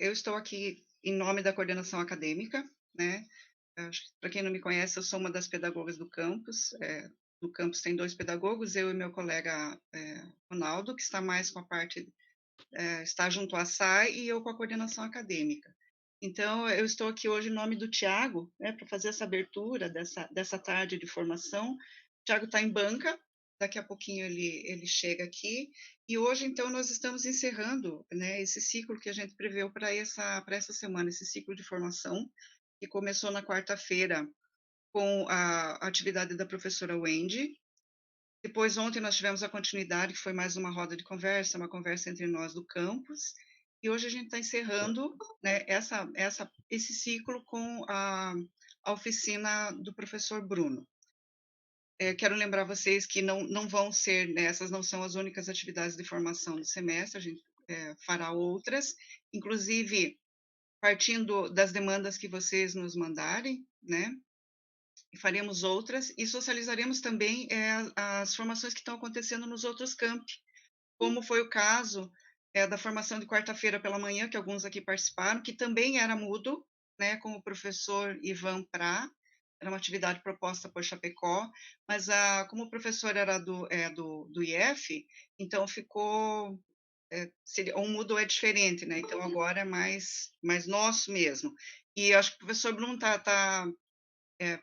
Eu estou aqui em nome da coordenação acadêmica, né, acho que para quem não me conhece, eu sou uma das pedagogas do campus, no campus tem 2 pedagogos, eu e meu colega, Ronaldo, que está mais com a parte, está junto à SAI e eu com a coordenação acadêmica. Então eu estou aqui hoje em nome do Tiago, né, para fazer essa abertura dessa tarde de formação. O Tiago está em banca, daqui a pouquinho ele chega aqui, e hoje então nós estamos encerrando, né, esse ciclo que a gente preveu para essa semana, esse ciclo de formação, que começou na quarta-feira com a atividade da professora Wendy. Depois, ontem, nós tivemos a continuidade, que foi mais uma roda de conversa, uma conversa entre nós do campus. E hoje a gente está encerrando, né, esse ciclo com a oficina do professor Bruno. Quero lembrar vocês que não vão ser, né, essas não são as únicas atividades de formação do semestre, a gente fará outras, inclusive partindo das demandas que vocês nos mandarem, né? E faremos outras e socializaremos também, as formações que estão acontecendo nos outros campi, como foi o caso, da formação de quarta-feira pela manhã, que alguns aqui participaram, que também era mudo, né, com o professor Ivan Prá, era uma atividade proposta por Chapecó, mas como o professor era do IF, então ficou, seria o mudo é diferente, né, então agora é mais nosso mesmo. E acho que o professor Bruno está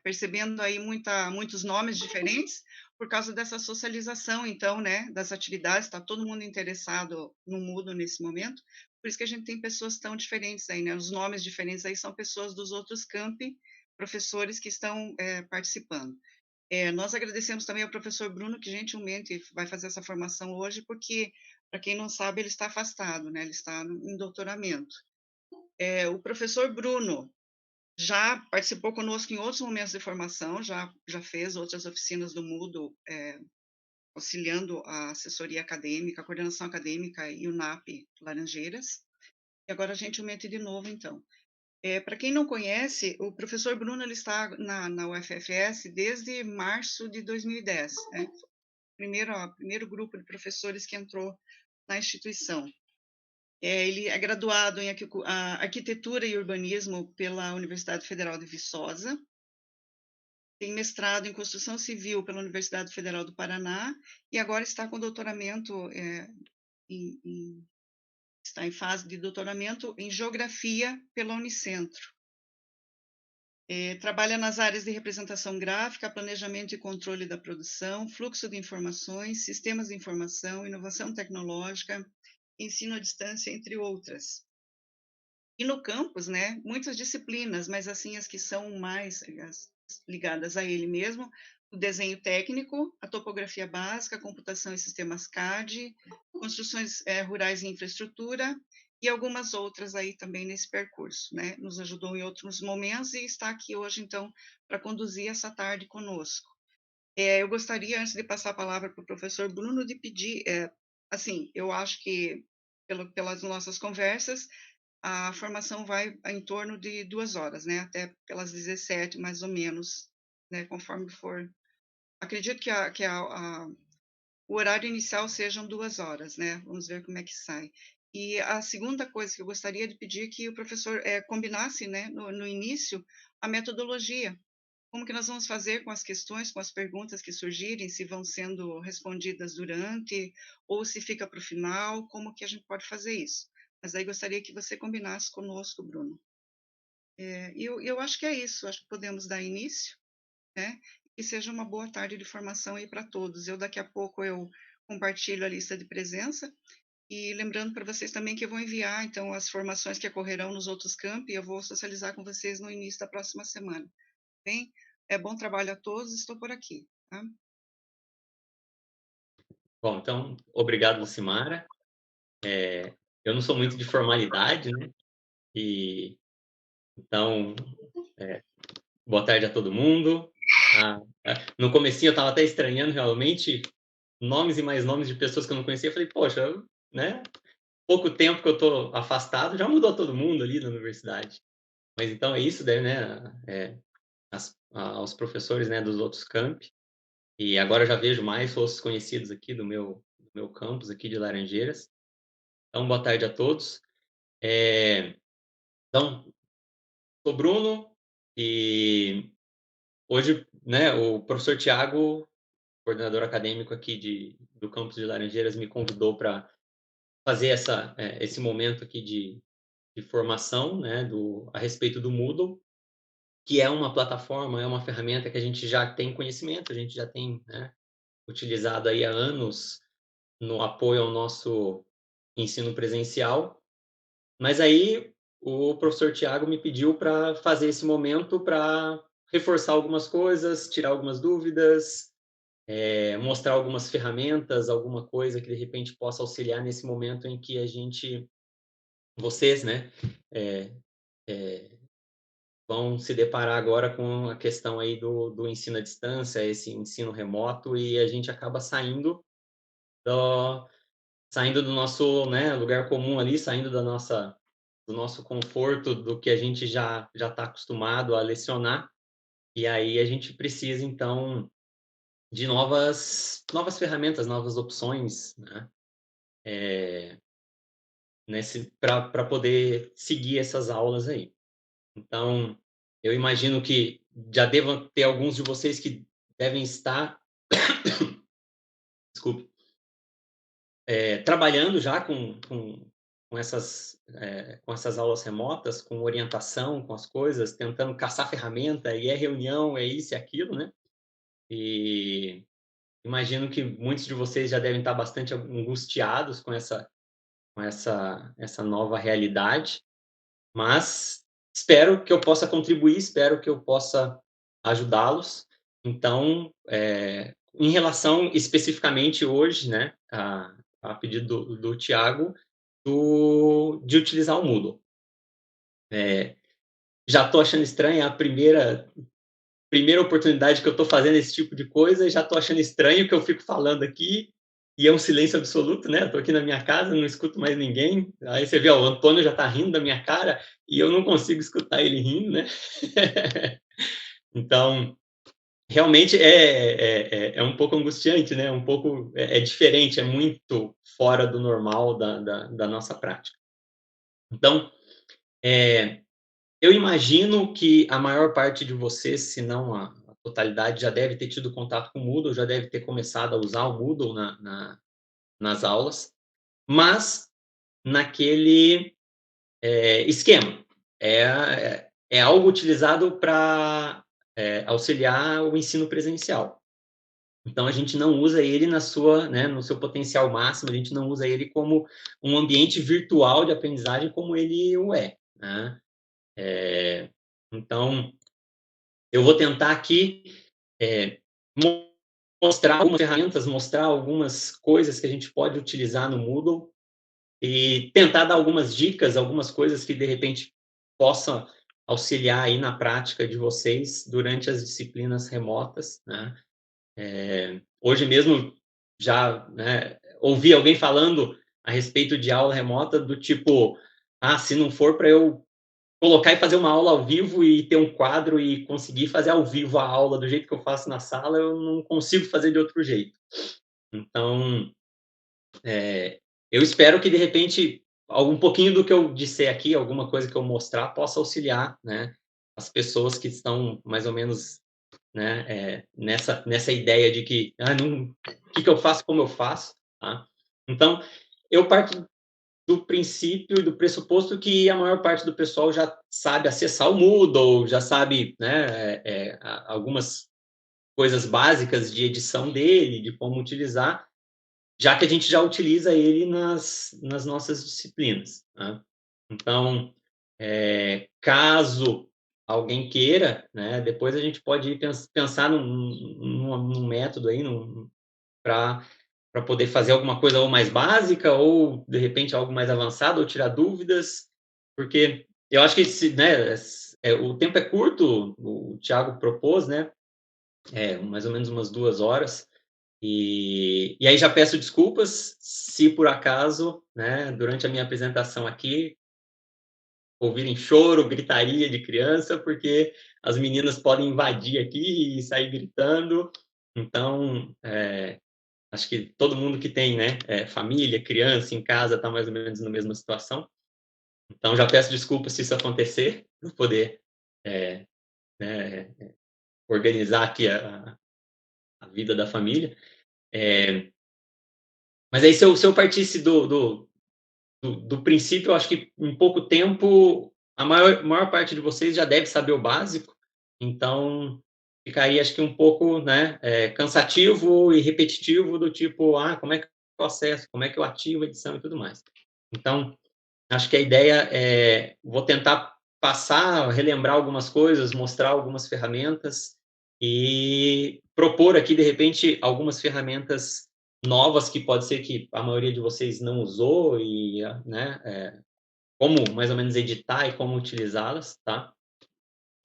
percebendo aí muitos nomes diferentes por causa dessa socialização, então, né, das atividades, está todo mundo interessado no mudo nesse momento, por isso que a gente tem pessoas tão diferentes aí, né, os nomes diferentes aí são pessoas dos outros campi, professores que estão participando. Nós agradecemos também ao professor Bruno, que gentilmente vai fazer essa formação hoje, porque, para quem não sabe, ele está afastado, né, ele está em doutoramento. O professor Bruno, já participou conosco em outros momentos de formação, já fez outras oficinas do Moodle, auxiliando a assessoria acadêmica, a coordenação acadêmica e o NAP Laranjeiras. E agora gentilmente de novo então. Para quem não conhece, o professor Bruno ele está na UFFS desde março de 2010, né, primeiro grupo de professores que entrou na instituição. Ele é graduado em arquitetura e urbanismo pela Universidade Federal de Viçosa, tem mestrado em construção civil pela Universidade Federal do Paraná e agora está com doutoramento, está em fase de doutoramento em geografia pela Unicentro. Trabalha nas áreas de representação gráfica, planejamento e controle da produção, fluxo de informações, sistemas de informação, inovação tecnológica, ensino à distância, entre outras. E no campus, né, muitas disciplinas, mas assim as que são mais ligadas a ele mesmo, o desenho técnico, a topografia básica, a computação e sistemas CAD, construções rurais e infraestrutura, e algumas outras aí também nesse percurso, né? Nos ajudou em outros momentos e está aqui hoje, então, para conduzir essa tarde conosco. Eu gostaria, antes de passar a palavra para o professor Bruno, de pedir, assim, eu acho que, pelas nossas conversas, a formação vai em torno de 2 horas, né, até pelas 17 mais ou menos, né, conforme for. Acredito que o horário inicial sejam 2 horas, né, vamos ver como é que sai. E a segunda coisa que eu gostaria de pedir é que o professor, combinasse, né, no início, a metodologia. Como que nós vamos fazer com as questões, com as perguntas que surgirem, se vão sendo respondidas durante, ou se fica para o final, como que a gente pode fazer isso? Mas aí gostaria que você combinasse conosco, Bruno. Eu acho que é isso, acho que podemos dar início, né, e seja uma boa tarde de formação aí para todos. Daqui a pouco eu compartilho a lista de presença, e lembrando para vocês também que eu vou enviar, então, as formações que ocorrerão nos outros campi, eu vou socializar com vocês no início da próxima semana, bem? Bom trabalho a todos, estou por aqui, tá? Bom, então, obrigado, Lucimara. Eu não sou muito de formalidade, né? E então, é, boa tarde a todo mundo. No comecinho eu estava até estranhando realmente nomes e mais nomes de pessoas que eu não conhecia. Eu falei, poxa, né? Pouco tempo que eu estou afastado, já mudou todo mundo ali na universidade. Mas então é isso, daí, né? Aos professores, né, dos outros campi. E agora eu já vejo mais rostos conhecidos aqui do meu campus aqui de Laranjeiras. Então, boa tarde a todos. Então, sou Bruno e hoje, né, o professor Tiago, coordenador acadêmico aqui do campus de Laranjeiras, me convidou para fazer esse momento aqui de formação, né, a respeito do Moodle, que é uma plataforma, é uma ferramenta que a gente já tem conhecimento, a gente já tem, né, utilizado aí há anos no apoio ao nosso ensino presencial. Mas aí o professor Tiago me pediu para fazer esse momento para reforçar algumas coisas, tirar algumas dúvidas, mostrar algumas ferramentas, alguma coisa que de repente possa auxiliar nesse momento em que vocês, né, é, é, vão se deparar agora com a questão aí do ensino à distância, esse ensino remoto, e a gente acaba do, saindo do nosso, né, lugar comum ali, saindo do nosso conforto, do que a gente já está acostumado a lecionar, e aí a gente precisa, então, de novas ferramentas, novas opções, né, para poder seguir essas aulas aí. Então, eu imagino que já devam ter alguns de vocês que devem estar, desculpe, trabalhando já com essas aulas remotas, com orientação, com as coisas, tentando caçar ferramenta, e é reunião, é isso e aquilo, né? E imagino que muitos de vocês já devem estar bastante angustiados com essa nova realidade, mas espero que eu possa contribuir, espero que eu possa ajudá-los. Então, em relação especificamente hoje, né, a pedido do Tiago, de utilizar o Moodle. Já estou achando estranha a primeira oportunidade que eu estou fazendo esse tipo de coisa, já estou achando estranho que eu fico falando aqui e é um silêncio absoluto, né? Estou aqui na minha casa, não escuto mais ninguém. Aí você vê, ó, o Antônio já está rindo da minha cara e eu não consigo escutar ele rindo, né? Então, realmente é um pouco angustiante, né? Um pouco é diferente, é muito fora do normal da nossa prática. Então, eu imagino que a maior parte de vocês, se não a totalidade, já deve ter tido contato com o Moodle, já deve ter começado a usar o Moodle nas aulas, mas naquele esquema. É algo utilizado para auxiliar o ensino presencial. Então, a gente não usa ele né, no seu potencial máximo, a gente não usa ele como um ambiente virtual de aprendizagem como ele o é, né? Então, eu vou tentar aqui mostrar algumas ferramentas, mostrar algumas coisas que a gente pode utilizar no Moodle e tentar dar algumas dicas, algumas coisas que, de repente, possam auxiliar aí na prática de vocês durante as disciplinas remotas, né? Hoje mesmo já, né, ouvi alguém falando a respeito de aula remota do tipo, se não for para eu colocar e fazer uma aula ao vivo e ter um quadro e conseguir fazer ao vivo a aula do jeito que eu faço na sala, eu não consigo fazer de outro jeito. Então, eu espero que, de repente, algum pouquinho do que eu disser aqui, alguma coisa que eu mostrar, possa auxiliar, né, as pessoas que estão mais ou menos, né, nessa ideia de que, o que eu faço, como eu faço, tá? Então, eu parto do princípio e do pressuposto que a maior parte do pessoal já sabe acessar o Moodle, já sabe, né, algumas coisas básicas de edição dele, de como utilizar, já que a gente já utiliza ele nas nossas disciplinas, né? Então, caso alguém queira, né, depois a gente pode ir pensar num método aí, para poder fazer alguma coisa ou mais básica ou, de repente, algo mais avançado ou tirar dúvidas, porque eu acho que né, o tempo é curto, o Thiago propôs, né, mais ou menos umas 2 horas, e aí já peço desculpas se por acaso, né, durante a minha apresentação aqui, ouvirem choro, gritaria de criança, porque as meninas podem invadir aqui e sair gritando. Então, acho que todo mundo que tem, né, família, criança em casa, está mais ou menos na mesma situação. Então, já peço desculpas se isso acontecer, para poder né, organizar aqui a vida da família. Mas aí, se eu partisse do princípio, eu acho que em pouco tempo, a maior parte de vocês já deve saber o básico, então ficaria, acho que um pouco, né, cansativo e repetitivo, do tipo, como é que eu acesso, como é que eu ativo a edição e tudo mais. Então, acho que a ideia vou tentar passar, relembrar algumas coisas, mostrar algumas ferramentas e propor aqui, de repente, algumas ferramentas novas que pode ser que a maioria de vocês não usou e, né, como mais ou menos editar e como utilizá-las, tá?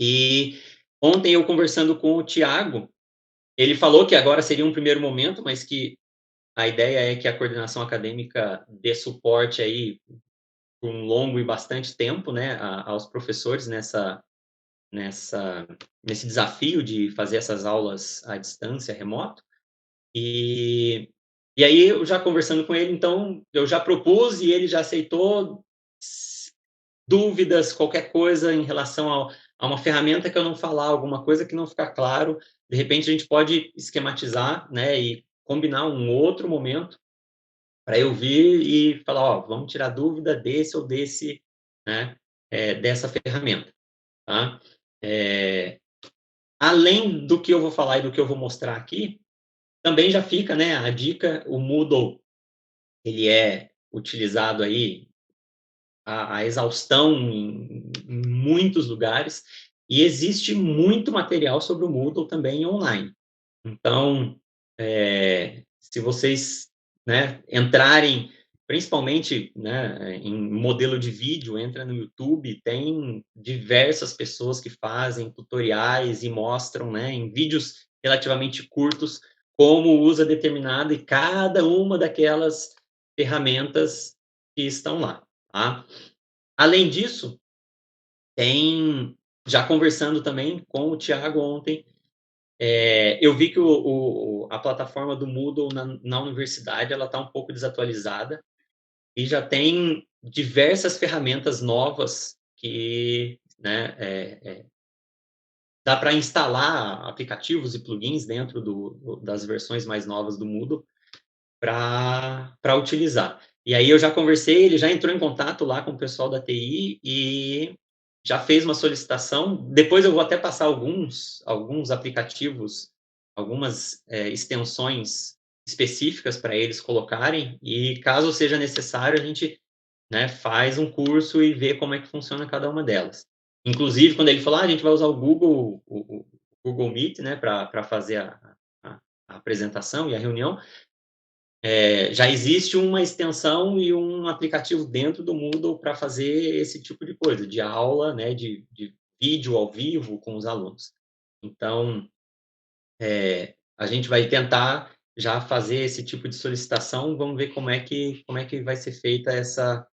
E ontem eu conversando com o Thiago, ele falou que agora seria um primeiro momento, mas que a ideia é que a coordenação acadêmica dê suporte aí por um longo e bastante tempo, né, aos professores nesse desafio de fazer essas aulas à distância, remoto. E, e aí, eu já conversando com ele, então, eu já propus e ele já aceitou. Dúvidas, qualquer coisa em relação a uma ferramenta que eu não falar, alguma coisa que não ficar claro, de repente a gente pode esquematizar, né, e combinar um outro momento para eu vir e falar, ó, vamos tirar dúvida desse ou desse, né, dessa ferramenta, tá? Além do que eu vou falar e do que eu vou mostrar aqui, também já fica, né, a dica, o Moodle, ele é utilizado aí a exaustão em muitos lugares, e existe muito material sobre o Moodle também online. Então, se vocês, né, entrarem, principalmente, né, em modelo de vídeo, entra no YouTube, tem diversas pessoas que fazem tutoriais e mostram, né, em vídeos relativamente curtos, como usa determinada e cada uma daquelas ferramentas que estão lá, tá? Além disso, já conversando também com o Thiago ontem, eu vi que a plataforma do Moodle na universidade ela está um pouco desatualizada e já tem diversas ferramentas novas que, né, dá para instalar aplicativos e plugins dentro das versões mais novas do Moodle para utilizar. E aí eu já conversei, ele já entrou em contato lá com o pessoal da TI e já fez uma solicitação. Depois eu vou até passar alguns aplicativos, algumas extensões específicas para eles colocarem, e caso seja necessário, a gente, né, faz um curso e vê como é que funciona cada uma delas. Inclusive, quando ele falou, a gente vai usar o Google Meet, né, para fazer a apresentação e a reunião, já existe uma extensão e um aplicativo dentro do Moodle para fazer esse tipo de coisa, de aula, né, de vídeo ao vivo com os alunos. Então, a gente vai tentar já fazer esse tipo de solicitação, vamos ver como é que vai ser feita essa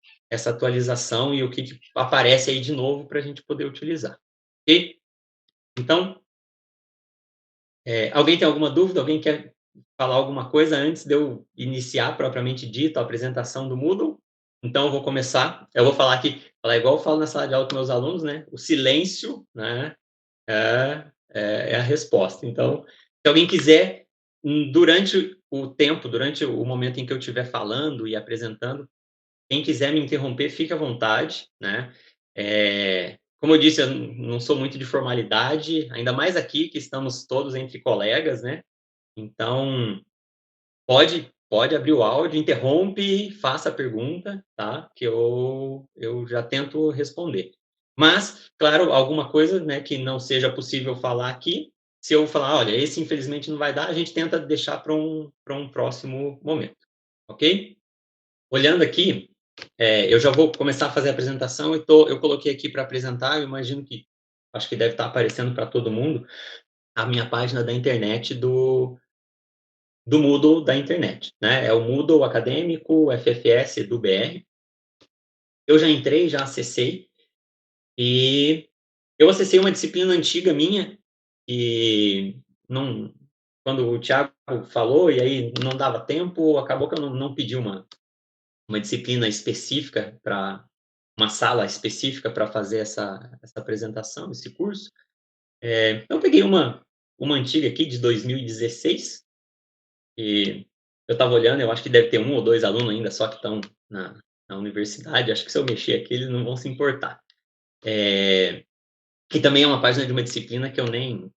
atualização e o que aparece aí de novo para a gente poder utilizar. Ok? Então, alguém tem alguma dúvida? Alguém quer falar alguma coisa antes de eu iniciar propriamente dito a apresentação do Moodle? Então eu vou começar. Eu vou falar aqui, falar igual eu falo na sala de aula com meus alunos, né? O silêncio, né, é a resposta. Então, se alguém quiser, durante o tempo, durante o momento em que eu estiver falando e apresentando, quem quiser me interromper, fique à vontade, né? Como eu disse, eu não sou muito de formalidade, ainda mais aqui que estamos todos entre colegas, né? Então, pode abrir o áudio, interrompe, faça a pergunta, tá? Que eu já tento responder. Mas, claro, alguma coisa, né, que não seja possível falar aqui, se eu falar, olha, esse infelizmente não vai dar, a gente tenta deixar para um próximo momento, ok? Olhando aqui, eu já vou começar a fazer a apresentação e eu coloquei aqui para apresentar, eu imagino que, acho que deve estar aparecendo para todo mundo, a minha página da internet do Moodle da internet, né? É o Moodle Acadêmico FFS do BR. Eu já entrei, já acessei, e eu acessei uma disciplina antiga minha, e não, quando o Thiago falou, e aí não dava tempo, acabou que eu não pedi uma disciplina específica para uma sala específica para fazer essa apresentação, esse curso. Então, eu peguei uma antiga aqui, de 2016, e eu estava olhando, eu acho que deve ter 1 ou 2 alunos ainda só que estão na universidade, acho que se eu mexer aqui, eles não vão se importar. Que também é uma página de uma disciplina que eu nem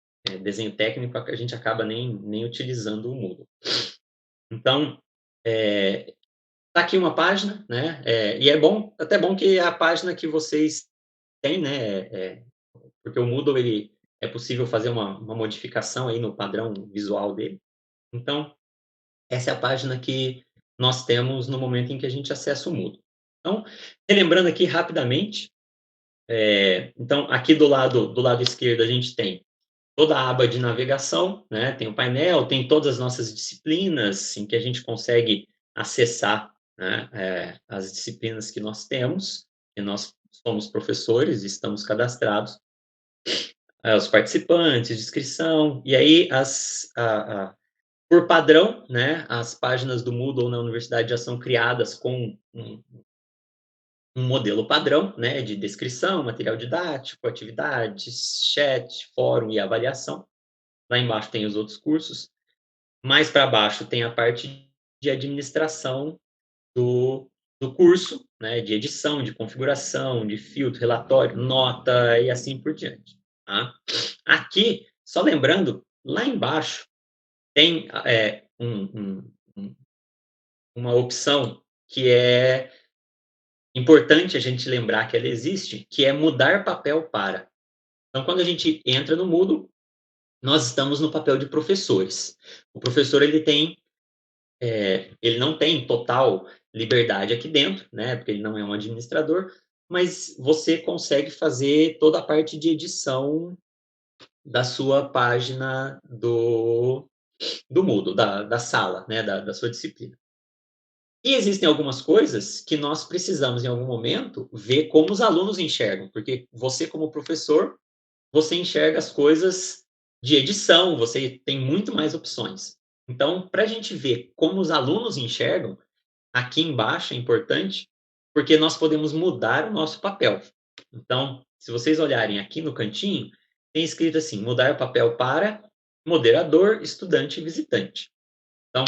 desenho técnico, a gente acaba nem utilizando o Moodle. Então, tá aqui uma página, né? E é bom, até bom que é a página que vocês têm, né? Porque o Moodle, ele é possível fazer uma modificação aí no padrão visual dele. Então, essa é a página que nós temos no momento em que a gente acessa o Moodle. Então, relembrando aqui rapidamente, então, aqui do lado esquerdo a gente tem toda a aba de navegação, né? Tem o painel, tem todas as nossas disciplinas, em que a gente consegue acessar, né, as disciplinas que nós temos, e nós somos professores, estamos cadastrados, os participantes, descrição, e aí por padrão, né, as páginas do Moodle na universidade já são criadas com um modelo padrão, né, de descrição, material didático, atividades, chat, fórum e avaliação. Lá embaixo tem os outros cursos. Mais para baixo tem a parte de administração do curso, né, de edição, de configuração, de filtro, relatório, nota e assim por diante. Tá? Aqui, só lembrando, lá embaixo tem uma opção que é importante a gente lembrar que ela existe, que é mudar papel para. Então, quando a gente entra no Moodle, nós estamos no papel de professores. O professor, ele não tem total liberdade aqui dentro, né, porque ele não é um administrador, mas você consegue fazer toda a parte de edição da sua página do Moodle, da sala, né, da sua disciplina. E existem algumas coisas que nós precisamos, em algum momento, ver como os alunos enxergam, porque você, como professor, você enxerga as coisas de edição, você tem muito mais opções. Então, para a gente ver como os alunos enxergam, aqui embaixo é importante, porque nós podemos mudar o nosso papel. Então, se vocês olharem aqui no cantinho, tem escrito assim, mudar papel para moderador, estudante e visitante. Então,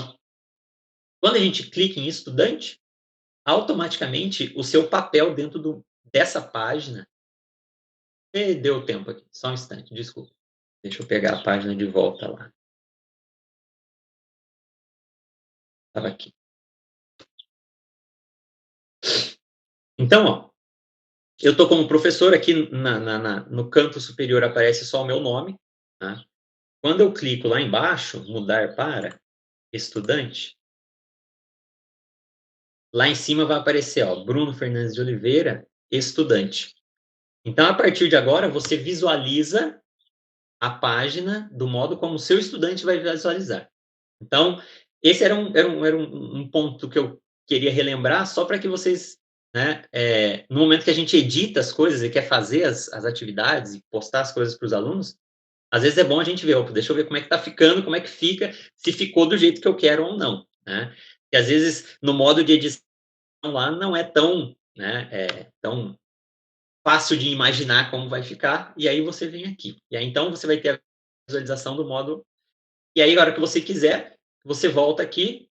quando a gente clica em estudante, automaticamente o seu papel dentro dessa página... Deu tempo aqui, só um instante, desculpa. Deixa eu pegar a página de volta lá. Estava aqui. Então, ó, eu estou como professor aqui no canto superior aparece só o meu nome. Tá? Quando eu clico lá embaixo, mudar para estudante, lá em cima vai aparecer, ó, Bruno Fernandes de Oliveira, estudante. Então, a partir de agora, você visualiza a página do modo como o seu estudante vai visualizar. Então, esse era um ponto que eu queria relembrar, só para que vocês, né, no momento que a gente edita as coisas e quer fazer as atividades e postar as coisas para os alunos, às vezes é bom a gente ver, opa, deixa eu ver como é que está ficando, como é que fica, se ficou do jeito que eu quero ou não. Né? E às vezes, no modo de edição lá, não é tão, né, tão fácil de imaginar como vai ficar, e aí você vem aqui. E aí, então, você vai ter a visualização do modo... E aí, na hora que você quiser, você volta aqui,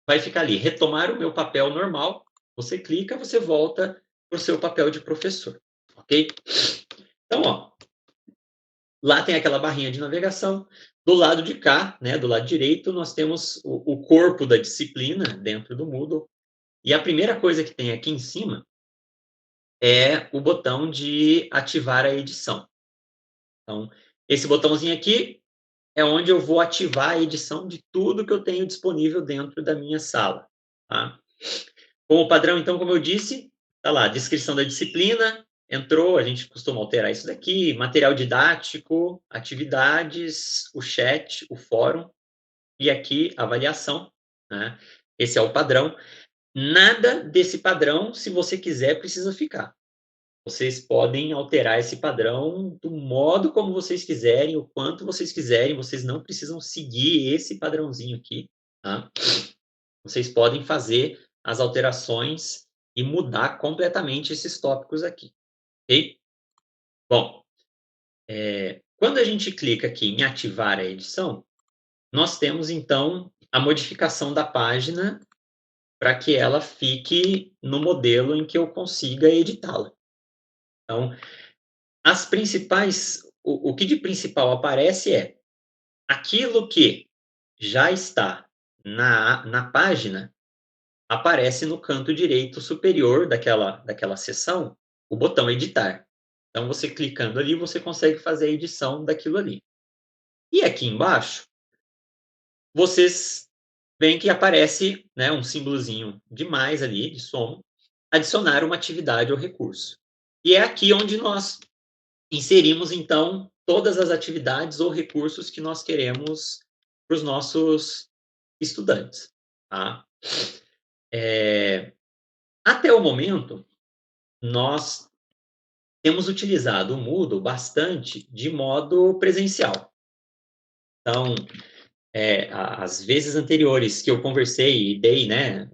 vai ficar ali, retomar o meu papel normal, você clica, você volta para o seu papel de professor, ok? Então, ó, lá tem aquela barrinha de navegação, do lado de cá, né, do lado direito, nós temos o corpo da disciplina dentro do Moodle, e a primeira coisa que tem aqui em cima é o botão de ativar a edição. Então, esse botãozinho aqui é onde eu vou ativar a edição de tudo que eu tenho disponível dentro da minha sala. Tá? Como padrão, então, como eu disse, tá lá, descrição da disciplina, entrou, a gente costuma alterar isso daqui, material didático, atividades, o chat, o fórum, e aqui, avaliação, né? Esse é o padrão. Nada desse padrão, se você quiser, precisa ficar. Vocês podem alterar esse padrão do modo como vocês quiserem, o quanto vocês quiserem, vocês não precisam seguir esse padrãozinho aqui, tá? Vocês podem fazer as alterações e mudar completamente esses tópicos aqui, ok? Bom, quando a gente clica aqui em ativar a edição, nós temos, então, a modificação da página para que ela fique no modelo em que eu consiga editá-la. Então, as principais, o que de principal aparece é aquilo que já está na página, aparece no canto direito superior daquela seção, o botão editar. Então, você clicando ali, você consegue fazer a edição daquilo ali. E aqui embaixo, vocês veem que aparece, né, um símbolozinho de mais ali, de soma, adicionar uma atividade ou recurso. E é aqui onde nós inserimos, então, todas as atividades ou recursos que nós queremos para os nossos estudantes. Tá? Até o momento, nós temos utilizado o Moodle bastante de modo presencial. Então, as vezes anteriores que eu conversei e dei, né,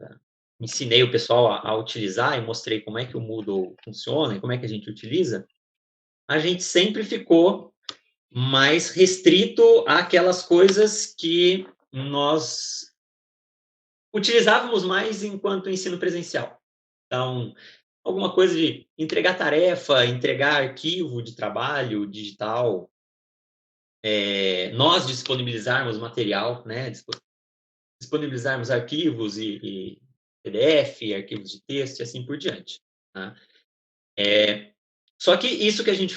ensinei o pessoal a utilizar e mostrei como é que o Moodle funciona e como é que a gente utiliza, a gente sempre ficou mais restrito àquelas coisas que nós utilizávamos mais enquanto ensino presencial. Então, alguma coisa de entregar tarefa, entregar arquivo de trabalho digital, nós disponibilizarmos material, né, disponibilizarmos arquivos e PDF, arquivos de texto e assim por diante. Tá? Só que isso que a gente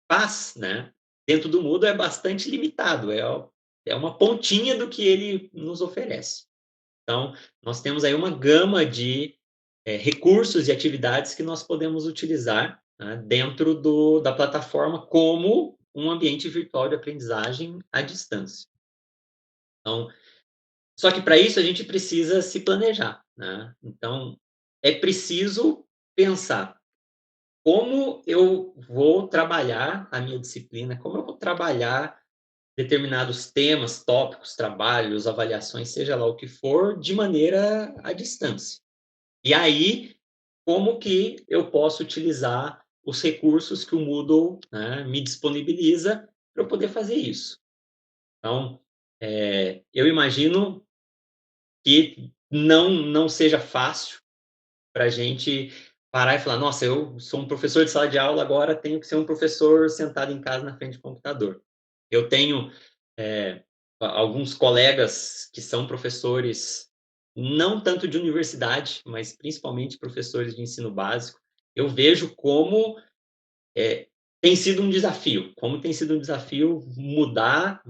faz, né, dentro do Moodle é bastante limitado, é uma pontinha do que ele nos oferece. Então, nós temos aí uma gama de recursos e atividades que nós podemos utilizar, né, dentro da plataforma como um ambiente virtual de aprendizagem à distância. Então, só que para isso a gente precisa se planejar, né? Então, é preciso pensar como eu vou trabalhar a minha disciplina, como eu vou trabalhar determinados temas, tópicos, trabalhos, avaliações, seja lá o que for, de maneira à distância. E aí, como que eu posso utilizar os recursos que o Moodle, né, me disponibiliza para eu poder fazer isso? Então, eu imagino que não seja fácil para a gente parar e falar, nossa, eu sou um professor de sala de aula, agora tenho que ser um professor sentado em casa na frente do computador. Eu tenho alguns colegas que são professores, não tanto de universidade, mas principalmente professores de ensino básico. Eu vejo como tem sido um desafio, mudar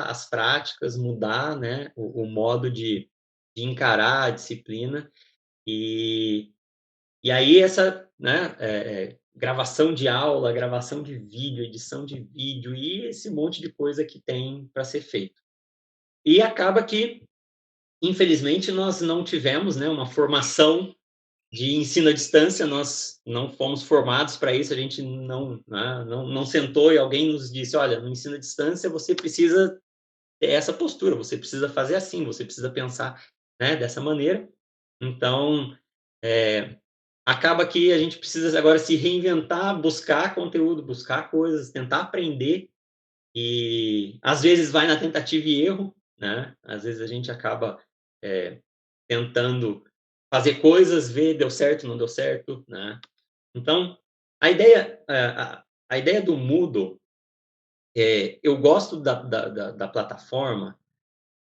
as práticas, mudar, né, o modo de encarar a disciplina. E aí essa, né, gravação de aula, gravação de vídeo, edição de vídeo e esse monte de coisa que tem para ser feito. E acaba que, infelizmente, nós não tivemos, né, uma formação de ensino à distância, nós não fomos formados para isso, a gente não sentou e alguém nos disse, olha, no ensino à distância você precisa ter essa postura, você precisa fazer assim, você precisa pensar, né, dessa maneira. Então, acaba que a gente precisa agora se reinventar, buscar conteúdo, buscar coisas, tentar aprender e às vezes vai na tentativa e erro, né? Às vezes a gente acaba tentando fazer coisas, ver deu certo, não deu certo, né? Então, a ideia do Moodle, eu gosto da plataforma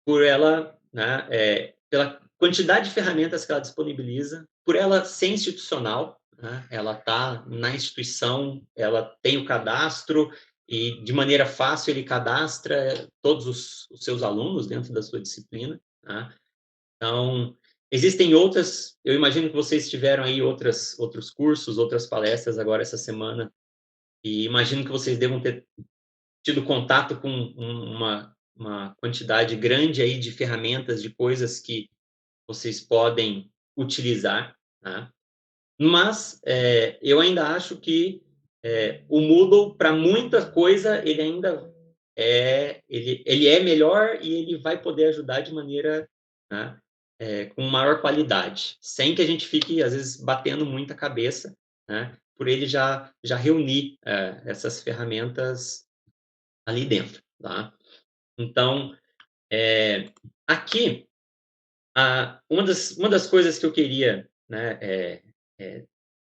por ela, né, pela quantidade de ferramentas que ela disponibiliza, por ela ser institucional, né, ela está na instituição, ela tem o cadastro e de maneira fácil ele cadastra todos os seus alunos dentro da sua disciplina, né? Então, existem outras, eu imagino que vocês tiveram aí outros cursos, outras palestras agora essa semana, e imagino que vocês devam ter tido contato com uma quantidade grande aí de ferramentas, de coisas que vocês podem utilizar, tá? Mas eu ainda acho que o Moodle, para muita coisa, ele ainda ele é melhor e ele vai poder ajudar de maneira, né, com maior qualidade, sem que a gente fique, às vezes, batendo muita cabeça, né, por ele já reunir essas ferramentas ali dentro, tá? Então, aqui, uma das coisas que eu queria, né,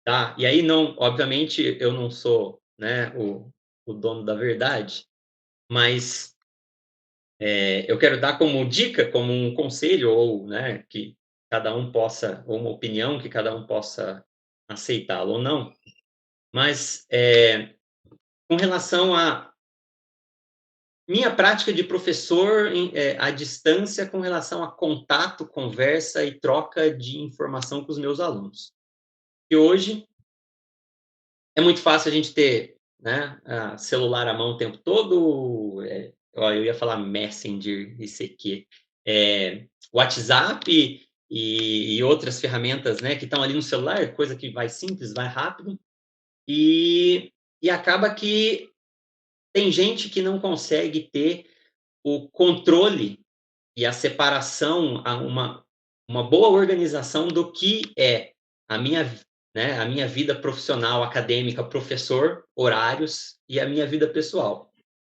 dar, e aí não, obviamente, eu não sou, né, o dono da verdade, mas eu quero dar como dica, como um conselho, ou, né, que cada um possa, ou uma opinião que cada um possa aceitá-lo ou não, mas com relação à minha prática de professor à distância com relação a contato, conversa e troca de informação com os meus alunos. E hoje é muito fácil a gente ter, né, celular à mão o tempo todo, eu ia falar Messenger, ICQ, WhatsApp e outras ferramentas, né, que estão ali no celular, coisa que vai simples, vai rápido, e acaba que tem gente que não consegue ter o controle e a separação, uma boa organização do que é a minha, né, a minha vida profissional, acadêmica, professor, horários e a minha vida pessoal.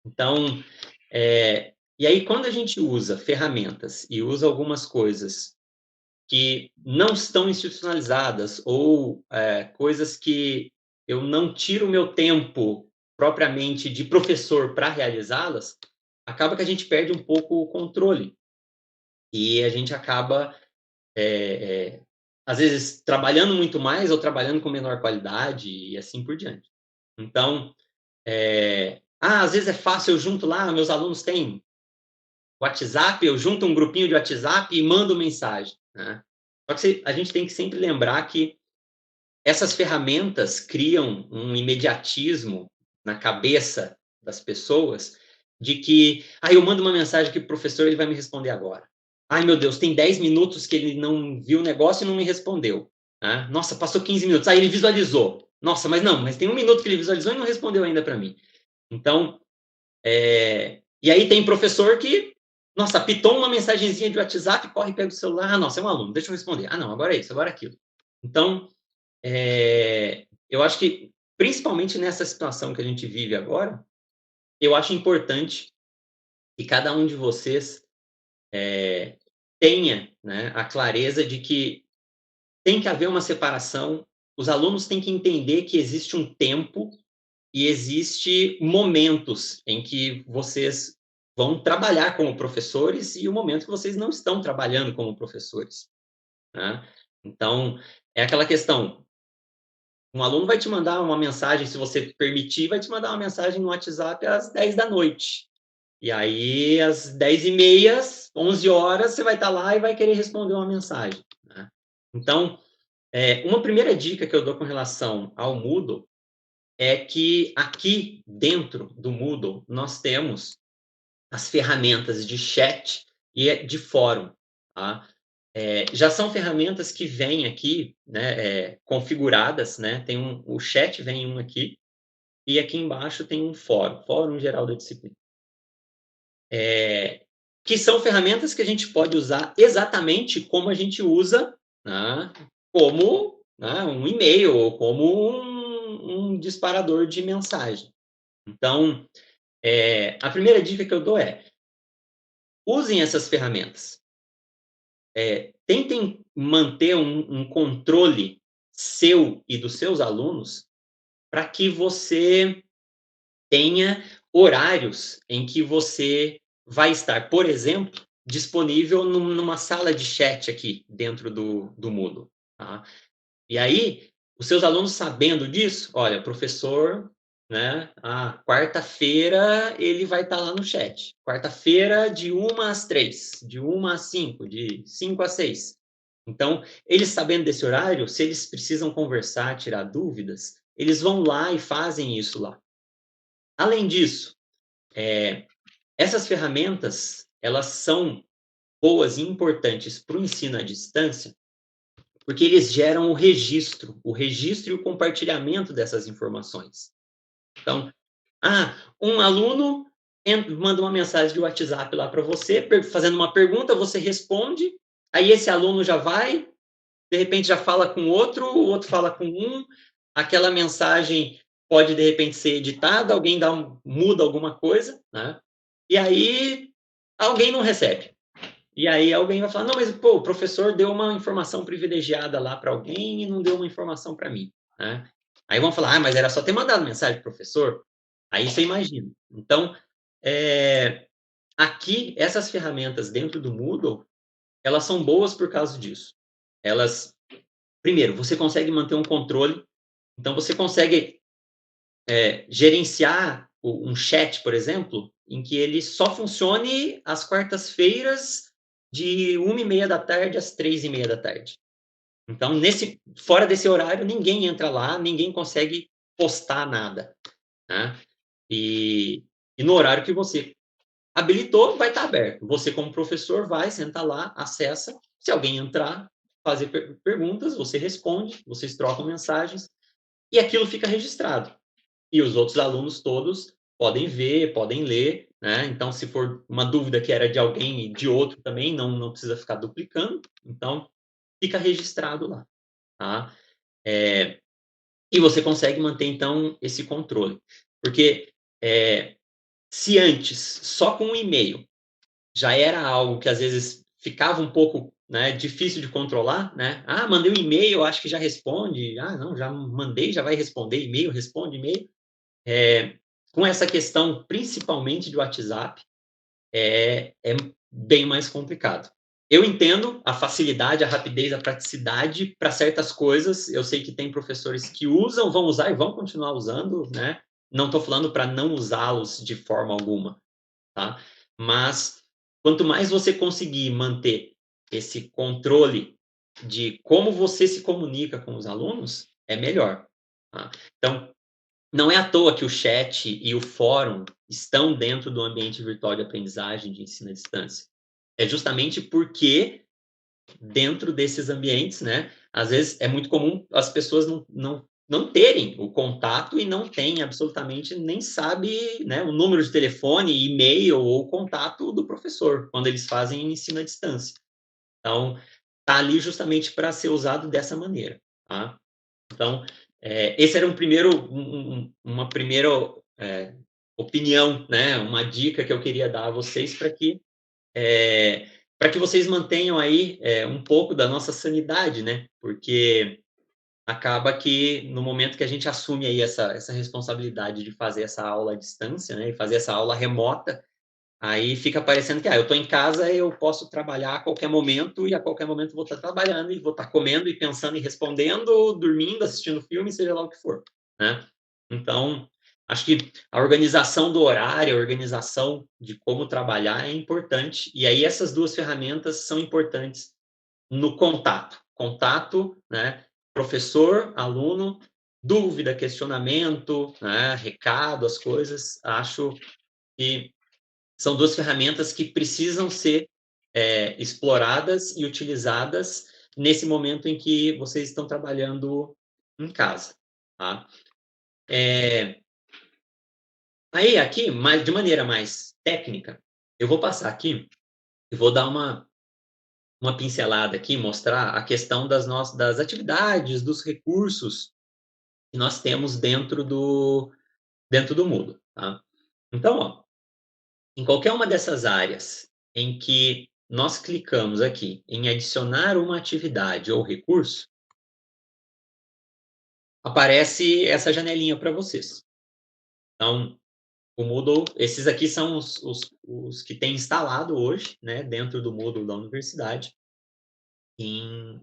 Então, e aí quando a gente usa ferramentas e usa algumas coisas que não estão institucionalizadas ou coisas que eu não tiro o meu tempo propriamente de professor para realizá-las, acaba que a gente perde um pouco o controle. E a gente acaba, às vezes, trabalhando muito mais ou trabalhando com menor qualidade e assim por diante. Então, às vezes é fácil, eu junto lá, meus alunos têm WhatsApp, eu junto um grupinho de WhatsApp e mando mensagem, né? Só que a gente tem que sempre lembrar que essas ferramentas criam um imediatismo na cabeça das pessoas de que, eu mando uma mensagem aqui para o professor, ele vai me responder agora. Ai, meu Deus, tem 10 minutos que ele não viu o negócio e não me respondeu. Né? Nossa, passou 15 minutos. Ele visualizou. Nossa, mas tem 1 minuto que ele visualizou e não respondeu ainda para mim. Então, e aí tem professor que, nossa, pitou uma mensagenzinha de WhatsApp, corre e pega o celular. Nossa, é um aluno, deixa eu responder. Não, agora é isso, agora é aquilo. Então, eu acho que, principalmente nessa situação que a gente vive agora, eu acho importante que cada um de vocês tenha, né, a clareza de que tem que haver uma separação, os alunos têm que entender que existe um tempo e existe momentos em que vocês vão trabalhar como professores e o momento que vocês não estão trabalhando como professores, né? Então, é aquela questão, um aluno vai te mandar uma mensagem, se você permitir, vai te mandar uma mensagem no WhatsApp às 10 da noite. E aí, às 10h30, 11 horas, você vai estar lá e vai querer responder uma mensagem, né? Então, uma primeira dica que eu dou com relação ao Moodle é que aqui dentro do Moodle nós temos as ferramentas de chat e de fórum, tá? Já são ferramentas que vêm aqui, né, configuradas, né? O chat vem um aqui e aqui embaixo tem um fórum geral da disciplina. Que são ferramentas que a gente pode usar exatamente como a gente usa, né, como, né, um e-mail ou como um disparador de mensagem. Então, a primeira dica que eu dou é: usem essas ferramentas. Tentem manter um controle seu e dos seus alunos para que você tenha horários em que você vai estar, por exemplo, disponível numa sala de chat aqui dentro do Moodle, tá? E aí, os seus alunos sabendo disso, olha, professor, né, quarta-feira ele vai estar lá no chat. Quarta-feira de 1 às 3, de 1 às 5, de 5 às 6. Então, eles sabendo desse horário, se eles precisam conversar, tirar dúvidas, eles vão lá e fazem isso lá. Além disso, essas ferramentas, elas são boas e importantes para o ensino à distância, porque eles geram o registro e o compartilhamento dessas informações. Então, um aluno manda uma mensagem de WhatsApp lá para você, fazendo uma pergunta, você responde, aí esse aluno já vai, de repente já fala com o outro fala com aquela mensagem pode, de repente, ser editada, alguém muda alguma coisa, né? E aí alguém não recebe. E aí alguém vai falar, não, mas pô, o professor deu uma informação privilegiada lá para alguém e não deu uma informação para mim, né? Aí vão falar, mas era só ter mandado mensagem pro professor. Aí você imagina. Então, aqui, essas ferramentas dentro do Moodle, elas são boas por causa disso. Elas, primeiro, você consegue manter um controle, então você consegue gerenciar um chat, por exemplo, em que ele só funcione às quartas-feiras de 1h30 da tarde às 3h30 da tarde. Então, fora desse horário, ninguém entra lá, ninguém consegue postar nada, né? E no horário que você habilitou, vai estar aberto. Você, como professor, vai sentar lá, acessa. Se alguém entrar, fazer perguntas, você responde, vocês trocam mensagens e aquilo fica registrado. E os outros alunos todos podem ver, podem ler, né? Então, se for uma dúvida que era de alguém e de outro também, não precisa ficar duplicando. Então, fica registrado lá, tá? E você consegue manter, então, esse controle. Porque se antes, só com um e-mail, já era algo que às vezes ficava um pouco, né, difícil de controlar, né? Ah, mandei um e-mail, acho que já responde. Ah, não, já mandei, já vai responder e-mail, responde e-mail. Com essa questão, principalmente de WhatsApp, é bem mais complicado. Eu entendo a facilidade, a rapidez, a praticidade para certas coisas. Eu sei que tem professores que usam, vão usar e vão continuar usando, né? Não estou falando para não usá-los de forma alguma, tá? Mas quanto mais você conseguir manter esse controle de como você se comunica com os alunos, é melhor. Tá? Então, não é à toa que o chat e o fórum estão dentro do ambiente virtual de aprendizagem de ensino à distância. É justamente porque dentro desses ambientes, né, às vezes é muito comum as pessoas não terem o contato e não têm absolutamente, nem sabe, né, o número de telefone, e-mail ou contato do professor, quando eles fazem ensino à distância. Então, tá ali justamente para ser usado dessa maneira, tá? Então, esse era uma primeira opinião, né? Uma dica que eu queria dar a vocês para que vocês mantenham aí um pouco da nossa sanidade, né? Porque acaba que no momento que a gente assume aí essa responsabilidade de fazer essa aula à distância, né? E fazer essa aula remota, aí fica parecendo que eu estou em casa, eu posso trabalhar a qualquer momento e a qualquer momento vou estar trabalhando e vou estar comendo e pensando e respondendo, dormindo, assistindo filme, seja lá o que for, né? Então, acho que a organização do horário, a organização de como trabalhar é importante. E aí essas duas ferramentas são importantes no contato. Contato, né? Professor, aluno, dúvida, questionamento, né? Recado, as coisas. Acho que são duas ferramentas que precisam ser exploradas e utilizadas nesse momento em que vocês estão trabalhando em casa, tá? Aí, aqui, de maneira mais técnica, eu vou passar aqui e vou dar uma pincelada aqui, mostrar a questão das atividades, dos recursos que nós temos dentro do Moodle, tá? Então, ó, em qualquer uma dessas áreas em que nós clicamos aqui em adicionar uma atividade ou recurso, aparece essa janelinha para vocês. Então, o Moodle, esses aqui são os que tem instalado hoje, né, dentro do Moodle da universidade, em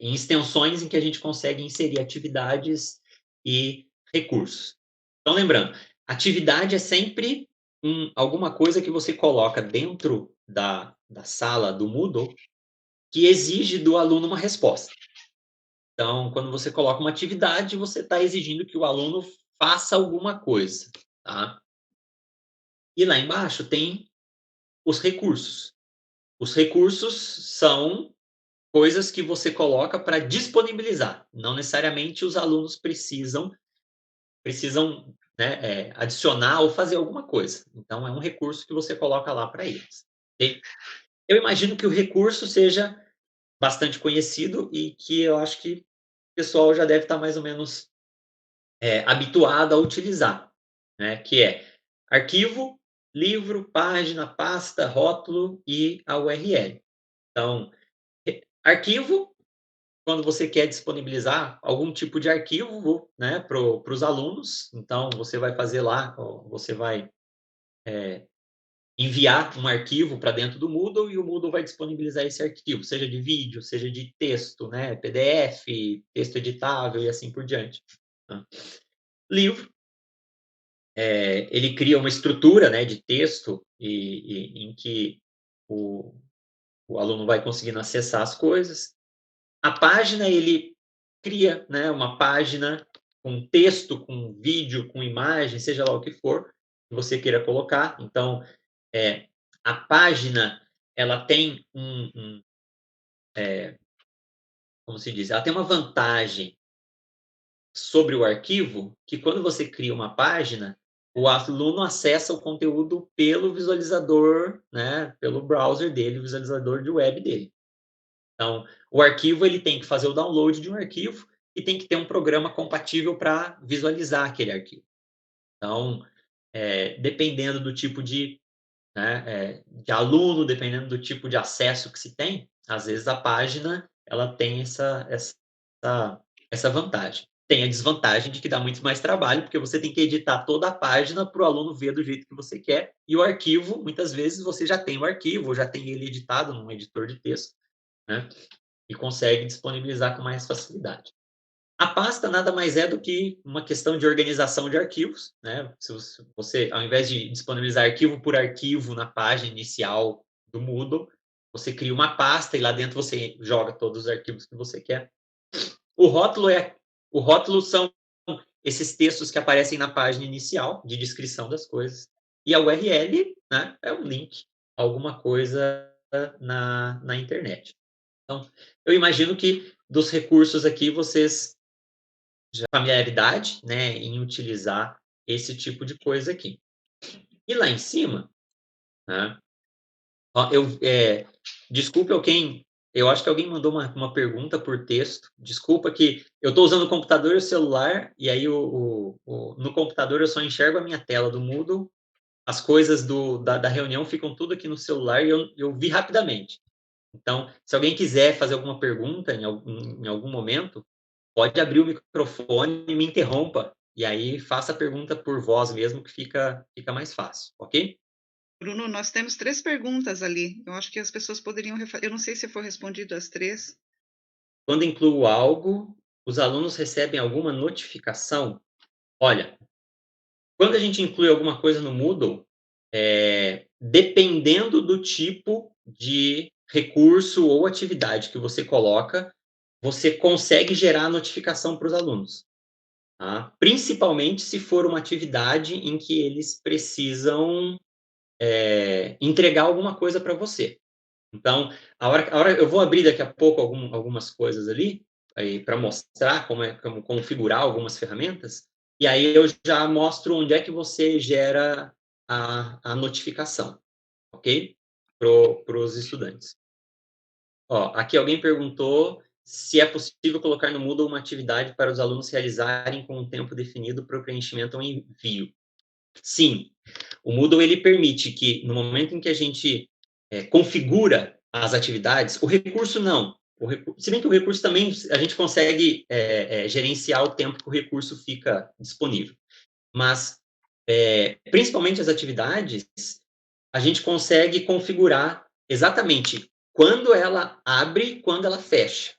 extensões em que a gente consegue inserir atividades e recursos. Então, lembrando, atividade é sempre alguma coisa que você coloca dentro da sala do Moodle que exige do aluno uma resposta. Então, quando você coloca uma atividade, você está exigindo que o aluno faça alguma coisa, tá? E lá embaixo tem os recursos. Os recursos são coisas que você coloca para disponibilizar. Não necessariamente os alunos precisam, né, adicionar ou fazer alguma coisa. Então, é um recurso que você coloca lá para eles. Okay? Eu imagino que o recurso seja bastante conhecido e que eu acho que o pessoal já deve estar mais ou menos habituado a utilizar, né? Que é arquivo, livro, página, pasta, rótulo e a URL. Então, arquivo, quando você quer disponibilizar algum tipo de arquivo, né, para os alunos, então você vai fazer lá, você vai enviar um arquivo para dentro do Moodle e o Moodle vai disponibilizar esse arquivo, seja de vídeo, seja de texto, né, PDF, texto editável e assim por diante. Tá? Livro, ele cria uma estrutura, né, de texto em que o, o aluno vai conseguindo acessar as coisas. A página, ele cria, né, uma página com texto, com vídeo, com imagem, seja lá o que for que você queira colocar. Então, a página, ela tem como se diz, ela tem uma vantagem sobre o arquivo, que quando você cria uma página, o aluno acessa o conteúdo pelo visualizador, né, pelo browser dele, o visualizador de web dele. Então, o arquivo, ele tem que fazer o download de um arquivo e tem que ter um programa compatível para visualizar aquele arquivo. Então, dependendo do tipo de aluno, dependendo do tipo de acesso que se tem, às vezes a página ela tem essa vantagem. Tem a desvantagem de que dá muito mais trabalho, porque você tem que editar toda a página para o aluno ver do jeito que você quer, e o arquivo, muitas vezes, você já tem o arquivo, já tem ele editado num editor de texto, né? E consegue disponibilizar com mais facilidade. A pasta nada mais é do que uma questão de organização de arquivos, né? Se você, ao invés de disponibilizar arquivo por arquivo na página inicial do Moodle, você cria uma pasta e lá dentro você joga todos os arquivos que você quer. O rótulo são esses textos que aparecem na página inicial de descrição das coisas. E a URL, né, é um link a alguma coisa na internet. Então, eu imagino que dos recursos aqui vocês já familiaridade, né, em utilizar esse tipo de coisa aqui. E lá em cima, né, ó, desculpe quem, eu acho que alguém mandou uma pergunta por texto. Desculpa que eu estou usando o computador e o celular, e aí no computador eu só enxergo a minha tela do Moodle, as coisas da reunião ficam tudo aqui no celular e eu vi rapidamente. Então, se alguém quiser fazer alguma pergunta em algum momento, pode abrir o microfone e me interrompa. E aí faça a pergunta por voz mesmo, que fica mais fácil, ok? Bruno, nós temos 3 perguntas ali. Eu acho que as pessoas poderiam eu não sei se foi respondido as 3. Quando incluo algo, os alunos recebem alguma notificação? Olha, quando a gente inclui alguma coisa no Moodle, dependendo do tipo de recurso ou atividade que você coloca, você consegue gerar notificação para os alunos. Tá? Principalmente se for uma atividade em que eles precisam entregar alguma coisa para você. Então, a hora eu vou abrir daqui a pouco algumas coisas ali para mostrar como configurar algumas ferramentas, e aí eu já mostro onde é que você gera a notificação, ok? Para os estudantes. Ó, aqui alguém perguntou se é possível colocar no Moodle uma atividade para os alunos realizarem com um tempo definido para o preenchimento ou envio. Sim, o Moodle ele permite que, no momento em que a gente configura as atividades, o recurso não. Se bem que o recurso também, a gente consegue gerenciar o tempo que o recurso fica disponível. Mas, principalmente as atividades, a gente consegue configurar exatamente quando ela abre e quando ela fecha.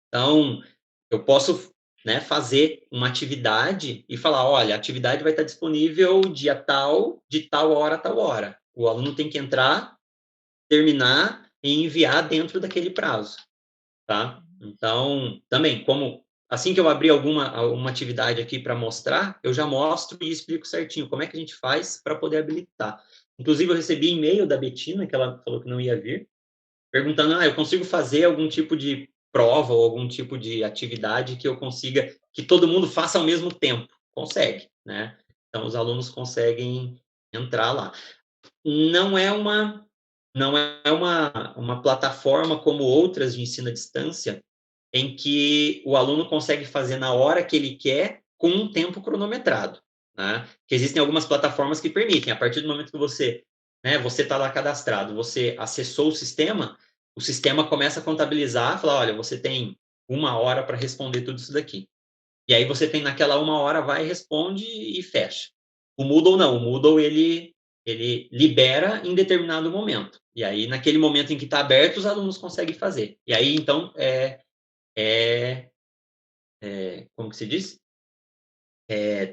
Então, eu posso, né, fazer uma atividade e falar, olha, a atividade vai estar disponível dia tal, de tal hora a tal hora. O aluno tem que entrar, terminar e enviar dentro daquele prazo, tá? Então, também, assim que eu abrir uma atividade aqui para mostrar, eu já mostro e explico certinho como é que a gente faz para poder habilitar. Inclusive, eu recebi e-mail da Betina, que ela falou que não ia vir, perguntando, eu consigo fazer algum tipo de prova ou algum tipo de atividade que eu consiga, que todo mundo faça ao mesmo tempo? Consegue, né? Então, os alunos conseguem entrar lá. Não é não é uma plataforma como outras de ensino à distância, em que o aluno consegue fazer na hora que ele quer, com um tempo cronometrado. Né? Que existem algumas plataformas que permitem, a partir do momento que você está lá cadastrado, você acessou o sistema começa a contabilizar, fala, olha, você tem 1 hora para responder tudo isso daqui. E aí você tem naquela 1 hora, vai, responde e fecha. O Moodle não, o Moodle ele libera em determinado momento. E aí, naquele momento em que está aberto, os alunos conseguem fazer. E aí, então, como que se diz?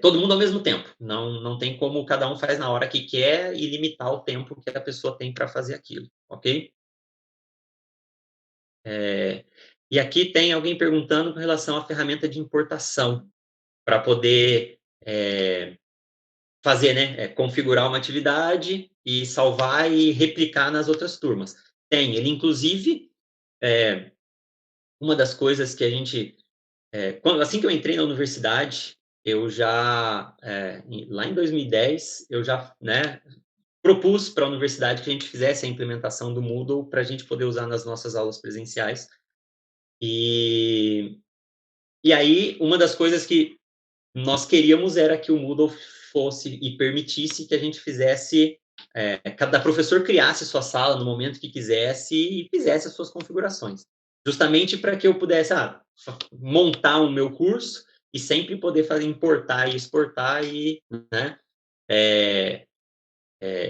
Todo mundo ao mesmo tempo. Não tem como cada um faz na hora que quer e limitar o tempo que a pessoa tem para fazer aquilo, ok? E aqui tem alguém perguntando com relação à ferramenta de importação, para poder fazer, configurar uma atividade e salvar e replicar nas outras turmas. Tem, ele inclusive, uma das coisas que a gente, assim que eu entrei na universidade, eu já, lá em 2010, eu já, propus para a universidade que a gente fizesse a implementação do Moodle para a gente poder usar nas nossas aulas presenciais. E aí, uma das coisas que nós queríamos era que o Moodle fosse e permitisse que a gente fizesse, cada professor criasse sua sala no momento que quisesse e fizesse as suas configurações. Justamente para que eu pudesse montar o meu curso e sempre poder importar e exportar e,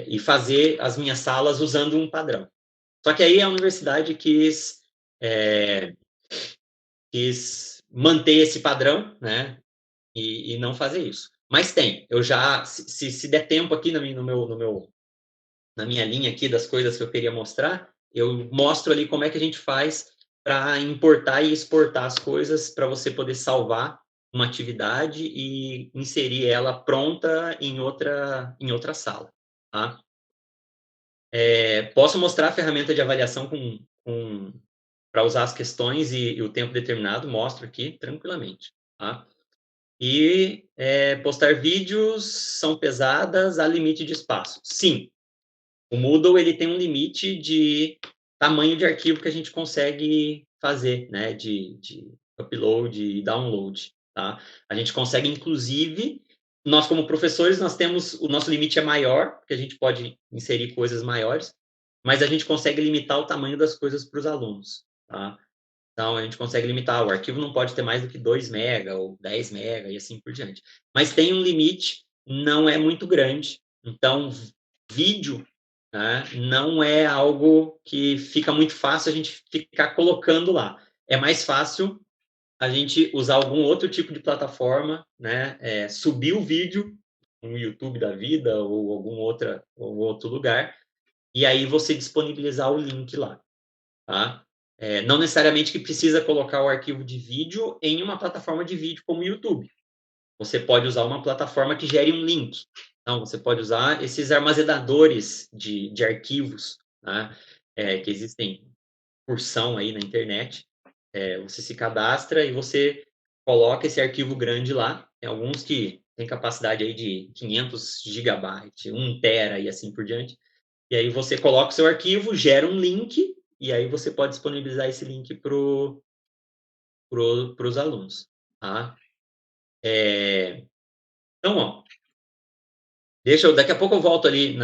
e fazer as minhas salas usando um padrão. Só que aí a universidade quis manter esse padrão, e não fazer isso. Mas tem, eu já, se der tempo aqui na minha linha aqui das coisas que eu queria mostrar, eu mostro ali como é que a gente faz para importar e exportar as coisas para você poder salvar uma atividade e inserir ela pronta em outra sala, tá? Posso mostrar a ferramenta de avaliação para usar as questões e o tempo determinado, mostro aqui tranquilamente, tá? E postar vídeos são pesadas, há limite de espaço. Sim, o Moodle ele tem um limite de tamanho de arquivo que a gente consegue fazer, de upload e download, tá? A gente consegue, inclusive, nós como professores, nós temos, o nosso limite é maior, porque a gente pode inserir coisas maiores, mas a gente consegue limitar o tamanho das coisas para os alunos, tá? Então, a gente consegue limitar. O arquivo não pode ter mais do que 2 mega ou 10 mega e assim por diante. Mas tem um limite, não é muito grande. Então, vídeo, não é algo que fica muito fácil a gente ficar colocando lá. É mais fácil a gente usar algum outro tipo de plataforma, subir o vídeo no YouTube da vida ou algum outro lugar, e aí você disponibilizar o link lá, tá? Não necessariamente que precisa colocar o arquivo de vídeo em uma plataforma de vídeo como o YouTube. Você pode usar uma plataforma que gere um link. Então, você pode usar esses armazenadores de arquivos, que existem porção aí na internet. Você se cadastra e você coloca esse arquivo grande lá. Tem alguns que têm capacidade aí de 500 gigabytes, 1 tera e assim por diante. E aí você coloca o seu arquivo, gera um link, e aí você pode disponibilizar esse link para os alunos, tá? Então, ó, daqui a pouco eu volto ali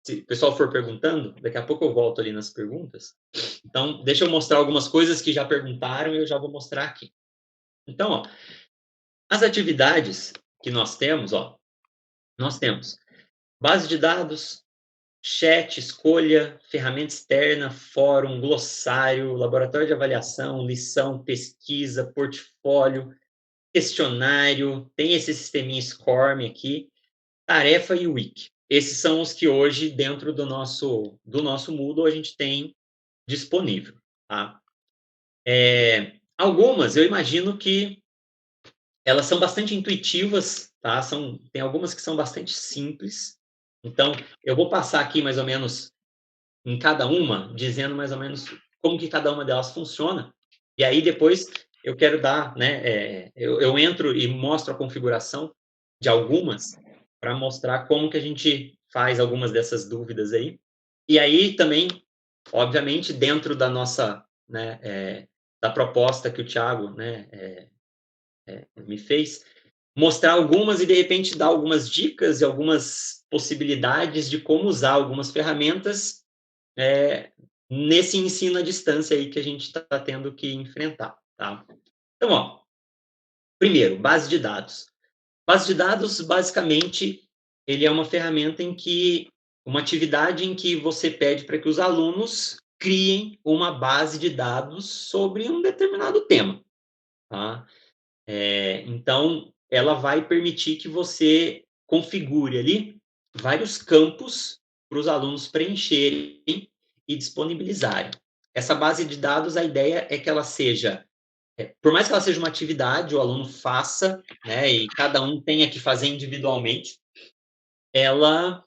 se o pessoal for perguntando, daqui a pouco eu volto ali nas perguntas. Então, deixa eu mostrar algumas coisas que já perguntaram e eu já vou mostrar aqui. Então, ó, as atividades que nós temos, nós temos base de dados, chat, escolha, ferramenta externa, fórum, glossário, laboratório de avaliação, lição, pesquisa, portfólio, questionário, tem esse sisteminha SCORM aqui, tarefa e wiki. Esses são os que hoje, dentro do nosso Moodle, a gente tem disponível. Tá? Algumas, eu imagino que elas são bastante intuitivas, tá? Tem algumas que são bastante simples. Então, eu vou passar aqui mais ou menos em cada uma, dizendo mais ou menos como que cada uma delas funciona. E aí, depois, eu quero dar, eu entro e mostro a configuração de algumas para mostrar como que a gente faz algumas dessas dúvidas aí. E aí também, obviamente, dentro da nossa, né, da proposta que o Thiago, né, me fez, mostrar algumas e de repente dar algumas dicas e algumas possibilidades de como usar algumas ferramentas nesse ensino à distância aí que a gente está tendo que enfrentar, tá? Então, ó, primeiro, base de dados. Base de dados, basicamente, ele é uma ferramenta em que, uma atividade em que você pede para que os alunos criem uma base de dados sobre um determinado tema, tá? Então, ela vai permitir que você configure ali vários campos para os alunos preencherem e disponibilizarem. Essa base de dados, a ideia é que ela seja, por mais que ela seja uma atividade, o aluno faça, né, e cada um tenha que fazer individualmente, ela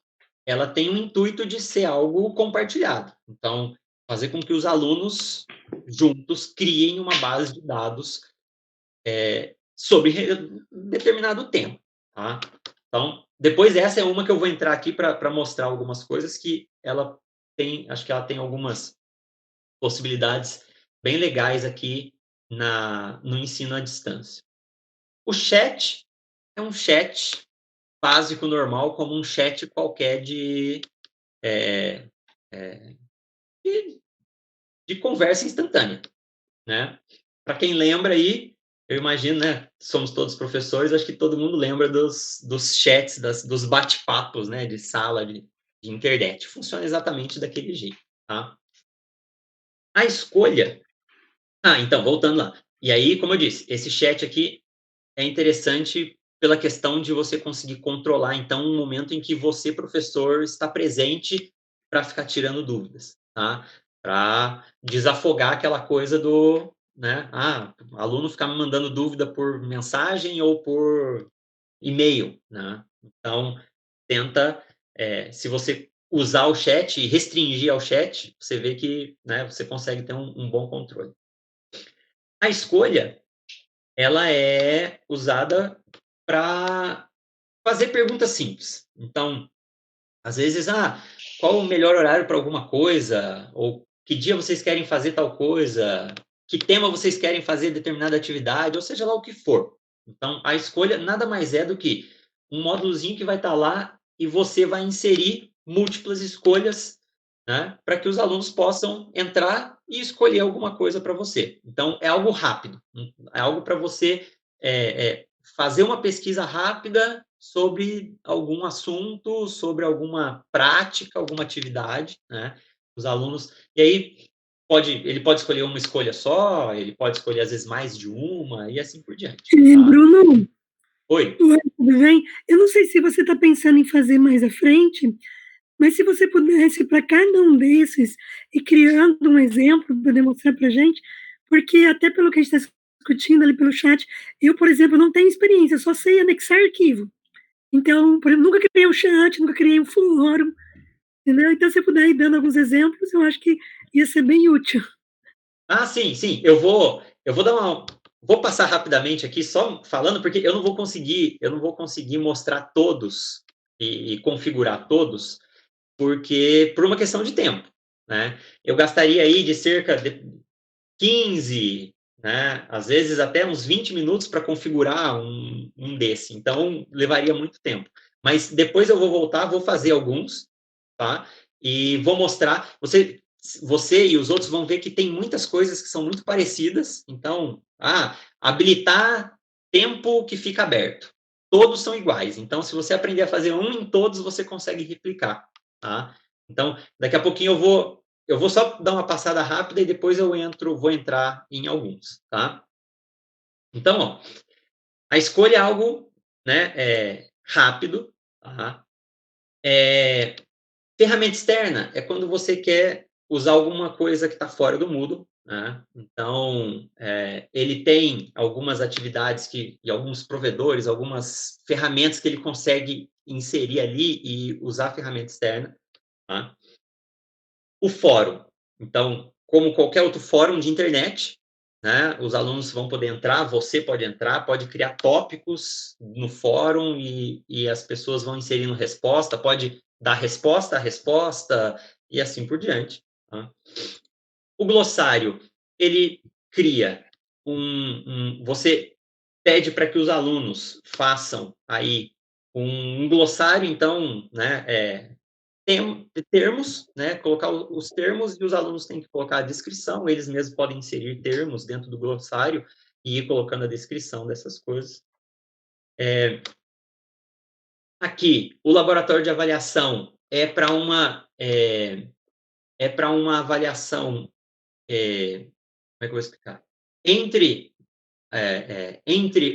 tem o intuito de ser algo compartilhado. Então, fazer com que os alunos juntos criem uma base de dados sobre determinado tema, tá? Então, depois essa é uma que eu vou entrar aqui para mostrar algumas coisas que ela tem, acho que ela tem algumas possibilidades bem legais aqui no ensino à distância. O chat é um chat básico, normal, como um chat qualquer de conversa instantânea, né? Para quem lembra aí, eu imagino, né? Somos todos professores, acho que todo mundo lembra dos chats, dos bate-papos, né? De sala, de internet. Funciona exatamente daquele jeito, tá? A escolha... então, voltando lá. E aí, como eu disse, esse chat aqui é interessante pela questão de você conseguir controlar, então, um momento em que você, professor, está presente para ficar tirando dúvidas, tá? Para desafogar aquela coisa do, né? Aluno ficar me mandando dúvida por mensagem ou por e-mail, né? Então, tenta, se você usar o chat e restringir ao chat, você vê que, né, você consegue ter um bom controle. A escolha, ela é usada para fazer perguntas simples. Então, às vezes, qual o melhor horário para alguma coisa? Ou que dia vocês querem fazer tal coisa? Que tema vocês querem fazer determinada atividade? Ou seja lá o que for. Então, a escolha nada mais é do que um módulozinho que vai estar lá e você vai inserir múltiplas escolhas, né, para que os alunos possam entrar e escolher alguma coisa para você. Então, é algo rápido. É algo para você fazer uma pesquisa rápida sobre algum assunto, sobre alguma prática, alguma atividade, né? Os alunos... E aí, ele pode escolher uma escolha só, ele pode escolher, às vezes, mais de uma, e assim por diante. Tá? Bruno, Oi. oi, tudo bem? Eu não sei se você está pensando em fazer mais à frente, mas se você pudesse, para cada um desses, ir criando um exemplo para demonstrar para a gente, porque até pelo que a gente está discutindo ali pelo chat, eu, por exemplo, não tenho experiência, só sei anexar arquivo. Então, por exemplo, nunca criei um chat, nunca criei um fórum, entendeu? Então, se você puder ir dando alguns exemplos, eu acho que ia ser bem útil. Sim, sim. Vou passar rapidamente aqui, só falando, porque eu não vou conseguir mostrar todos e configurar todos, porque por uma questão de tempo, né? Eu gastaria aí de cerca de 15, né? Às vezes até uns 20 minutos para configurar um desse. Então, levaria muito tempo. Mas depois eu vou voltar, vou fazer alguns, tá? E vou mostrar. Você e os outros vão ver que tem muitas coisas que são muito parecidas. Então, habilitar tempo que fica aberto. Todos são iguais. Então, se você aprender a fazer um em todos, você consegue replicar, tá? Então, daqui a pouquinho eu vou só dar uma passada rápida e depois vou entrar em alguns, tá? Então, ó, a escolha é algo, né, rápido, tá? Ferramenta externa é quando você quer usar alguma coisa que está fora do Moodle, né? Então, ele tem algumas atividades e alguns provedores, algumas ferramentas que ele consegue inserir ali e usar a ferramenta externa, tá? O fórum. Então, como qualquer outro fórum de internet, né, os alunos vão poder entrar, você pode entrar, pode criar tópicos no fórum e as pessoas vão inserindo resposta, pode dar resposta a resposta, e assim por diante. Tá? O glossário, ele cria você pede para que os alunos façam aí um glossário, então, né, termos, né, colocar os termos e os alunos têm que colocar a descrição, eles mesmos podem inserir termos dentro do glossário e ir colocando a descrição dessas coisas. Aqui, o laboratório de avaliação é para uma avaliação, como é que eu vou explicar? Entre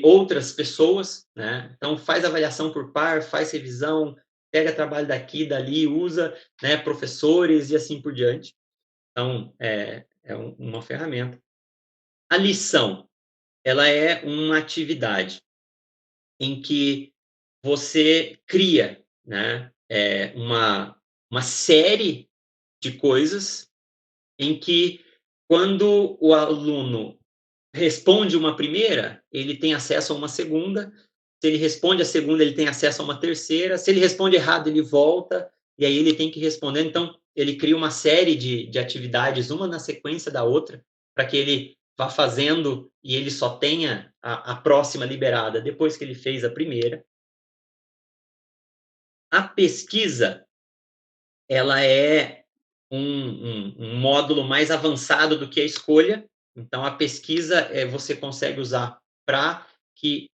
outras pessoas, né? Então, faz avaliação por par, faz revisão, pega trabalho daqui, dali, usa, né, professores e assim por diante. Então, é uma ferramenta. A lição, ela é uma atividade em que você cria, né, uma série de coisas em que, quando o aluno responde uma primeira, ele tem acesso a uma segunda. Se ele responde a segunda, ele tem acesso a uma terceira. Se ele responde errado, ele volta, e aí ele tem que responder. Então, ele cria uma série de atividades, uma na sequência da outra, para que ele vá fazendo e ele só tenha a próxima liberada depois que ele fez a primeira. A pesquisa, ela é um módulo mais avançado do que a escolha. Então, a pesquisa você consegue usar para que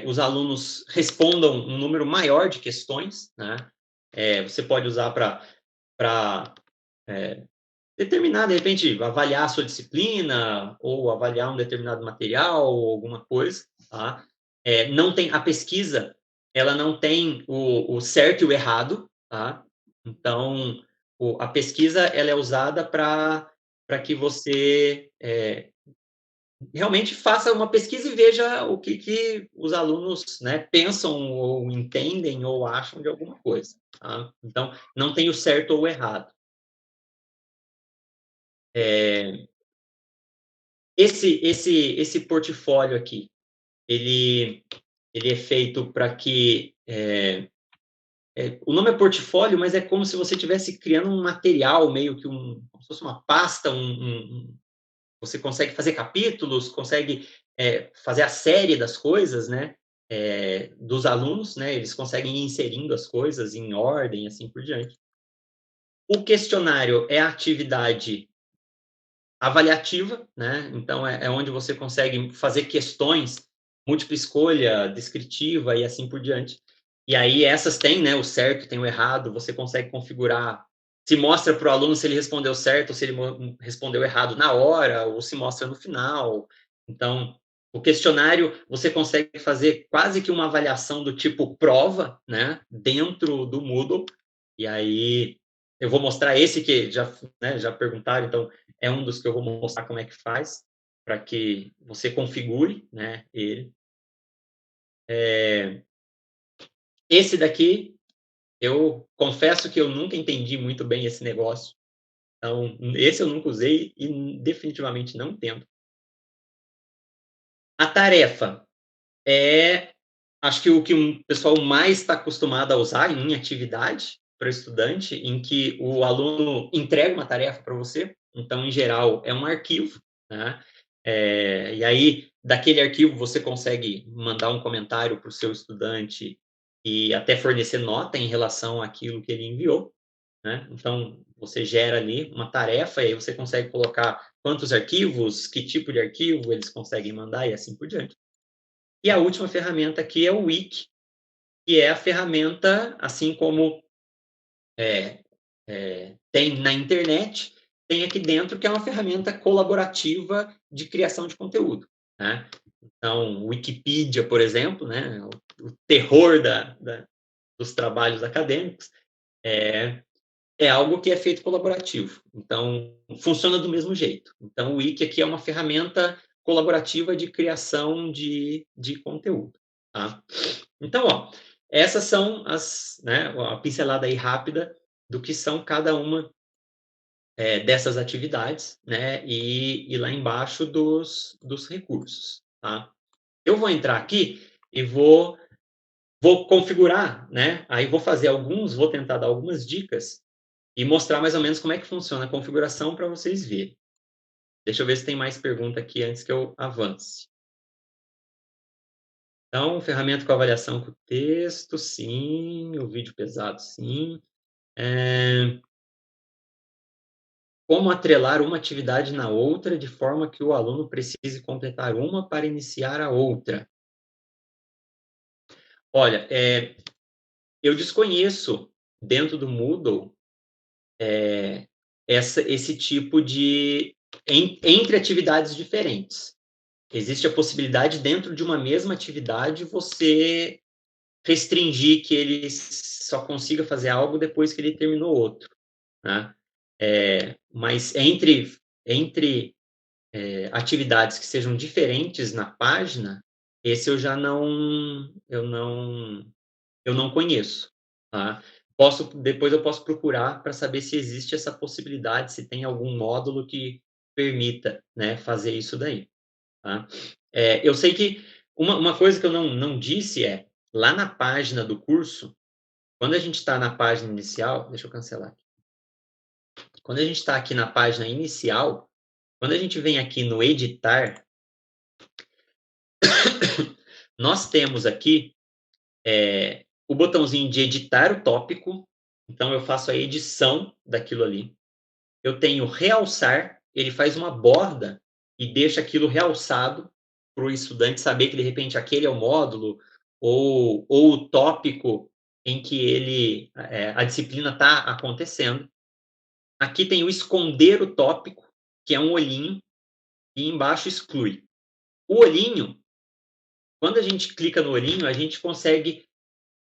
os alunos respondam um número maior de questões, né? Você pode usar para determinar, de repente, avaliar a sua disciplina ou avaliar um determinado material ou alguma coisa. Tá? Não tem, a pesquisa, ela não tem o certo e o errado. Tá? Então, a pesquisa ela é usada para que você realmente faça uma pesquisa e veja o que os alunos, né, pensam ou entendem ou acham de alguma coisa. Tá? Então, não tem o certo ou o errado. Esse portfólio aqui, ele é feito para que o nome é portfólio, mas é como se você estivesse criando um material, meio que como se fosse uma pasta, você consegue fazer capítulos, consegue fazer a série das coisas, né, dos alunos, né, eles conseguem ir inserindo as coisas em ordem, assim por diante. O questionário é a atividade avaliativa, né, então é onde você consegue fazer questões, múltipla escolha, descritiva e assim por diante. E aí essas têm, né, o certo, tem o errado, você consegue configurar, se mostra para o aluno se ele respondeu certo ou se ele respondeu errado na hora, ou se mostra no final. Então, o questionário, você consegue fazer quase que uma avaliação do tipo prova, né, dentro do Moodle. E aí, eu vou mostrar esse que já perguntaram, então, é um dos que eu vou mostrar como é que faz, para que você configure, né, ele. Esse daqui, eu confesso que eu nunca entendi muito bem esse negócio. Então, esse eu nunca usei e definitivamente não entendo. A tarefa acho que o que o pessoal mais está acostumado a usar em atividade para o estudante, em que o aluno entrega uma tarefa para você. Então, em geral, é um arquivo, né? E aí, daquele arquivo, você consegue mandar um comentário para o seu estudante e até fornecer nota em relação àquilo que ele enviou. Né? Então, você gera ali uma tarefa e aí você consegue colocar quantos arquivos, que tipo de arquivo eles conseguem mandar e assim por diante. E a última ferramenta aqui é o Wiki, que é a ferramenta, assim como tem na internet, tem aqui dentro, que é uma ferramenta colaborativa de criação de conteúdo. Né? Então, Wikipedia, por exemplo, né, o terror dos trabalhos acadêmicos, é algo que é feito colaborativo. Então, funciona do mesmo jeito. Então, o Wiki aqui é uma ferramenta colaborativa de criação de conteúdo. Tá? Então, essas são a pincelada aí rápida do que são cada uma dessas atividades, né? E lá embaixo dos recursos. Tá? Eu vou entrar aqui e vou configurar, né? Aí vou fazer vou tentar dar algumas dicas e mostrar mais ou menos como é que funciona a configuração para vocês verem. Deixa eu ver se tem mais pergunta aqui antes que eu avance. Então, ferramenta com avaliação com texto, sim. O vídeo pesado, sim. Como atrelar uma atividade na outra de forma que o aluno precise completar uma para iniciar a outra? Olha, eu desconheço dentro do Moodle esse tipo de entre atividades diferentes. Existe a possibilidade dentro de uma mesma atividade você restringir que ele só consiga fazer algo depois que ele terminou outro, né? Mas entre atividades que sejam diferentes na página, esse eu já não conheço, tá? Depois eu posso procurar para saber se existe essa possibilidade, se tem algum módulo que permita, né, fazer isso daí, tá? Eu sei que uma coisa que eu não disse lá na página do curso, quando a gente está na página inicial, deixa eu cancelar aqui. Quando a gente está aqui na página inicial, quando a gente vem aqui no editar, nós temos aqui o botãozinho de editar o tópico, então eu faço a edição daquilo ali. Eu tenho realçar, ele faz uma borda e deixa aquilo realçado para o estudante saber que, de repente, aquele é o módulo ou o tópico em que a disciplina está acontecendo. Aqui tem o esconder o tópico, que é um olhinho, e embaixo exclui. O olhinho, quando a gente clica no olhinho, a gente consegue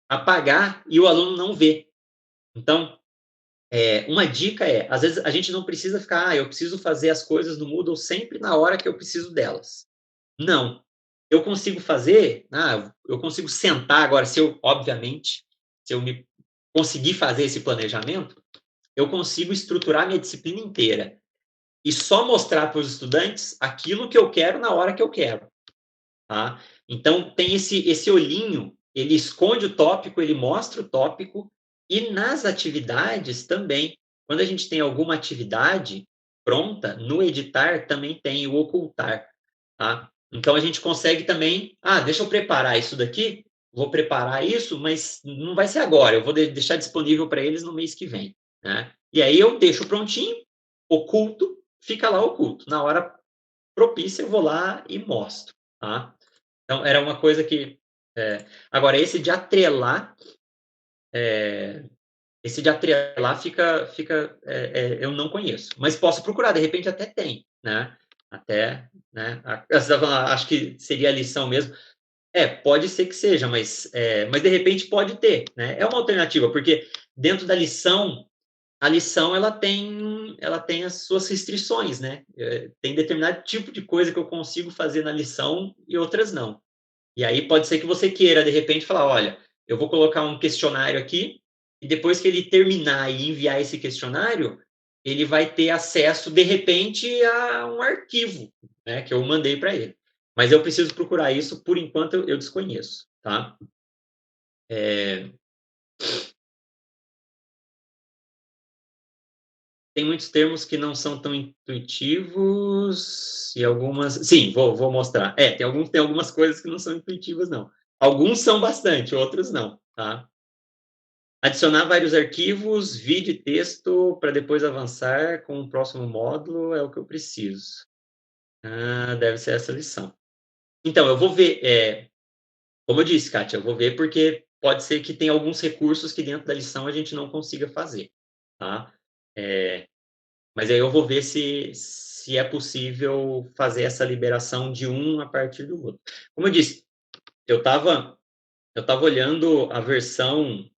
apagar e o aluno não vê. Então, uma dica às vezes a gente não precisa ficar, eu preciso fazer as coisas no Moodle sempre na hora que eu preciso delas. Não. Eu consigo fazer, eu consigo sentar agora, obviamente, se eu me conseguir fazer esse planejamento, eu consigo estruturar minha disciplina inteira e só mostrar para os estudantes aquilo que eu quero na hora que eu quero, tá? Então, tem esse olhinho, ele esconde o tópico, ele mostra o tópico, e nas atividades também. Quando a gente tem alguma atividade pronta, no editar também tem o ocultar, tá? Então, a gente consegue também, deixa eu preparar isso daqui, vou preparar isso, mas não vai ser agora, eu vou deixar disponível para eles no mês que vem, né? E aí eu deixo prontinho, oculto, fica lá oculto. Na hora propícia, eu vou lá e mostro, tá? Então, era uma coisa que... Agora, esse de atrelar fica eu não conheço, mas posso procurar, de repente até tem, né? Até, né? Acho que seria a lição mesmo. Pode ser que seja, mas de repente pode ter, né? É uma alternativa, porque dentro da lição, a lição ela tem as suas restrições, né? Tem determinado tipo de coisa que eu consigo fazer na lição e outras não. E aí pode ser que você queira, de repente, falar, olha, eu vou colocar um questionário aqui, e depois que ele terminar e enviar esse questionário, ele vai ter acesso, de repente, a um arquivo, né, que eu mandei para ele. Mas eu preciso procurar isso, por enquanto eu desconheço, tá? Tem muitos termos que não são tão intuitivos e algumas... Sim, vou mostrar. Tem algumas coisas que não são intuitivas, não. Alguns são bastante, outros não, tá? Adicionar vários arquivos, vídeo e texto, para depois avançar com o próximo módulo é o que eu preciso. Deve ser essa lição. Então, eu vou ver... como eu disse, Kátia, eu vou ver porque pode ser que tenha alguns recursos que dentro da lição a gente não consiga fazer, tá? Mas aí eu vou ver se é possível fazer essa liberação de um a partir do outro. Como eu disse, eu estava olhando a versão,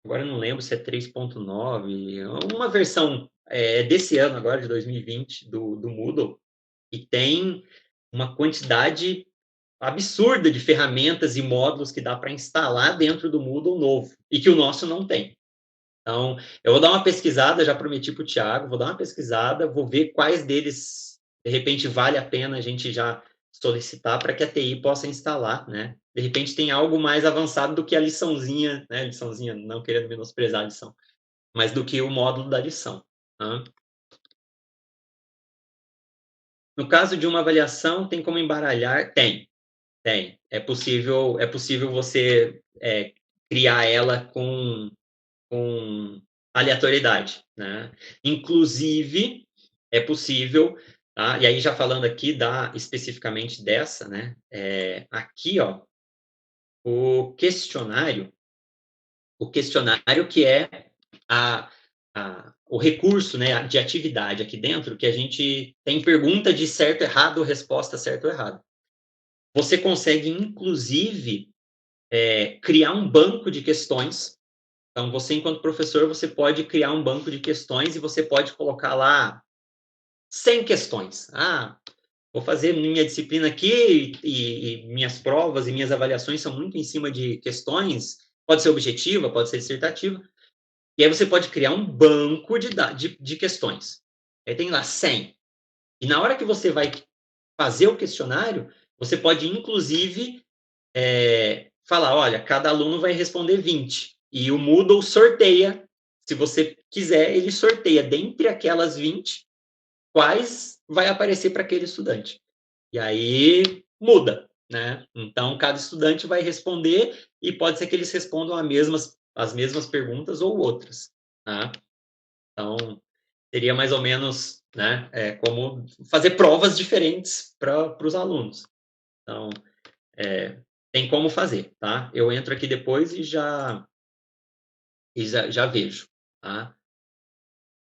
agora eu não lembro se é 3.9, uma versão desse ano agora, de 2020, do Moodle, e tem uma quantidade absurda de ferramentas e módulos que dá para instalar dentro do Moodle novo, e que o nosso não tem. Então, eu vou dar uma pesquisada, já prometi para o Thiago, vou dar uma pesquisada, vou ver quais deles, de repente, vale a pena a gente já solicitar para que a TI possa instalar, né? De repente tem algo mais avançado do que a liçãozinha, né? Liçãozinha, não querendo menosprezar a lição, mas do que o módulo da lição. Tá? No caso de uma avaliação, tem como embaralhar? Tem. É possível você criar ela com aleatoriedade, né? Inclusive, é possível, tá? E aí já falando aqui especificamente dessa, né? Aqui, ó, o questionário que é o recurso, né, de atividade aqui dentro, que a gente tem pergunta de certo, errado, resposta certo ou errado. Você consegue, inclusive, criar um banco de questões. Então, você, enquanto professor, você pode criar um banco de questões e você pode colocar lá 100 questões. Vou fazer minha disciplina aqui e minhas provas e minhas avaliações são muito em cima de questões. Pode ser objetiva, pode ser dissertativa. E aí você pode criar um banco de questões. Aí tem lá 100. E na hora que você vai fazer o questionário, você pode, inclusive, falar, olha, cada aluno vai responder 20. E o Moodle sorteia, se você quiser, ele sorteia dentre aquelas 20, quais vai aparecer para aquele estudante. E aí muda, né? Então, cada estudante vai responder e pode ser que eles respondam as mesmas perguntas ou outras. Tá? Então, seria mais ou menos, né, como fazer provas diferentes para os alunos. Então, tem como fazer, tá? Eu entro aqui depois e já vejo, tá?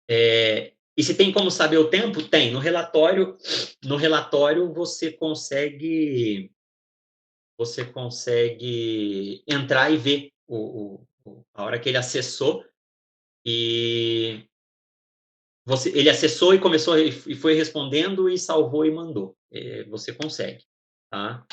E se tem como saber o tempo? Tem. No relatório você consegue entrar e ver a hora que ele acessou e ele acessou e começou e foi respondendo e salvou e mandou. Você consegue, tá?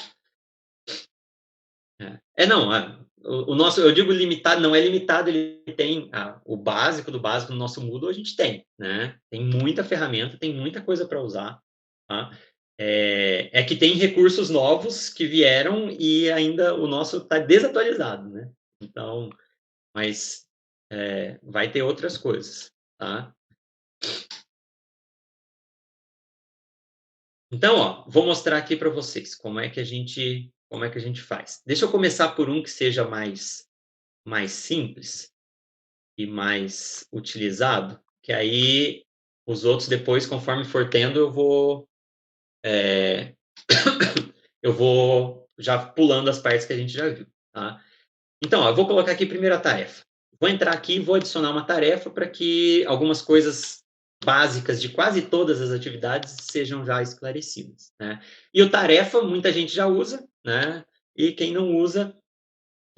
Não, o nosso, eu digo limitado, não é limitado, ele tem o básico do básico no nosso Moodle, a gente tem, né? Tem muita ferramenta, tem muita coisa para usar, tá? Que tem recursos novos que vieram e ainda o nosso está desatualizado, né? Então, mas vai ter outras coisas, tá? Então, ó, vou mostrar aqui para vocês como é que a gente faz. Deixa eu começar por um que seja mais simples e mais utilizado, que aí os outros depois, conforme for tendo, eu vou já pulando as partes que a gente já viu, tá? Então, ó, eu vou colocar aqui primeiro a tarefa. Vou entrar aqui e vou adicionar uma tarefa para que algumas coisas básicas de quase todas as atividades sejam já esclarecidas, né? E o tarefa, muita gente já usa, né? E quem não usa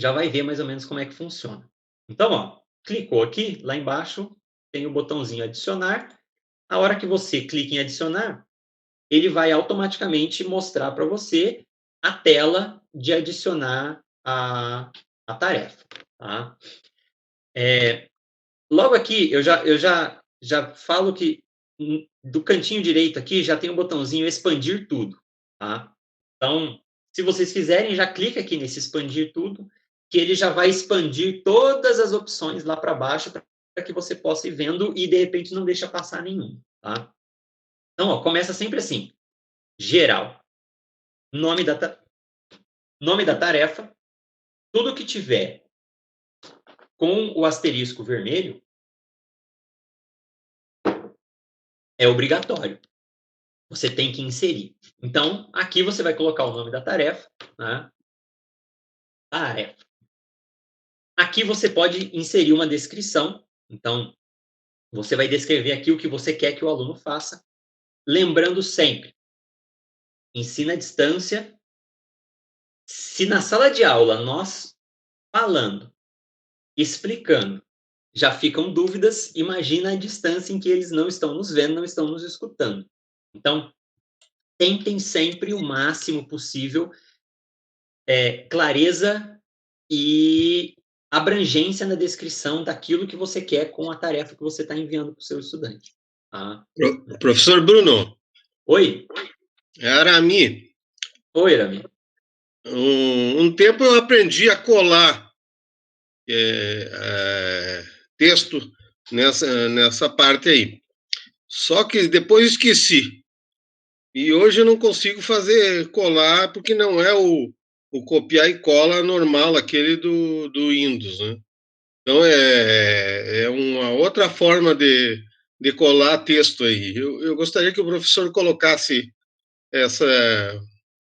já vai ver mais ou menos como é que funciona. Então, ó, clicou aqui, lá embaixo tem o botãozinho adicionar. A hora que você clica em adicionar, ele vai automaticamente mostrar para você a tela de adicionar a tarefa. Tá? Logo aqui, eu já falo que do cantinho direito aqui já tem um botãozinho expandir tudo. Tá? Então, se vocês quiserem, já clica aqui nesse expandir tudo, que ele já vai expandir todas as opções lá para baixo para que você possa ir vendo e, de repente, não deixa passar nenhum. Tá? Então, ó, começa sempre assim, geral, nome da tarefa, tudo que tiver com o asterisco vermelho é obrigatório. Você tem que inserir. Então, aqui você vai colocar o nome da tarefa, né? Tarefa. Aqui você pode inserir uma descrição. Então, você vai descrever aqui o que você quer que o aluno faça. Lembrando sempre, ensino à distância. Se na sala de aula nós falando, explicando, já ficam dúvidas, imagina a distância em que eles não estão nos vendo, não estão nos escutando. Então, tentem sempre o máximo possível clareza e abrangência na descrição daquilo que você quer com a tarefa que você está enviando para o seu estudante. Tá? Professor Bruno. Oi. É Arami. Oi, Arami. Um tempo eu aprendi a colar texto nessa parte aí. Só que depois esqueci. E hoje eu não consigo fazer colar, porque não é o copiar e cola normal, aquele do Windows, né? Então é uma outra forma de colar texto aí. Eu gostaria que o professor colocasse essa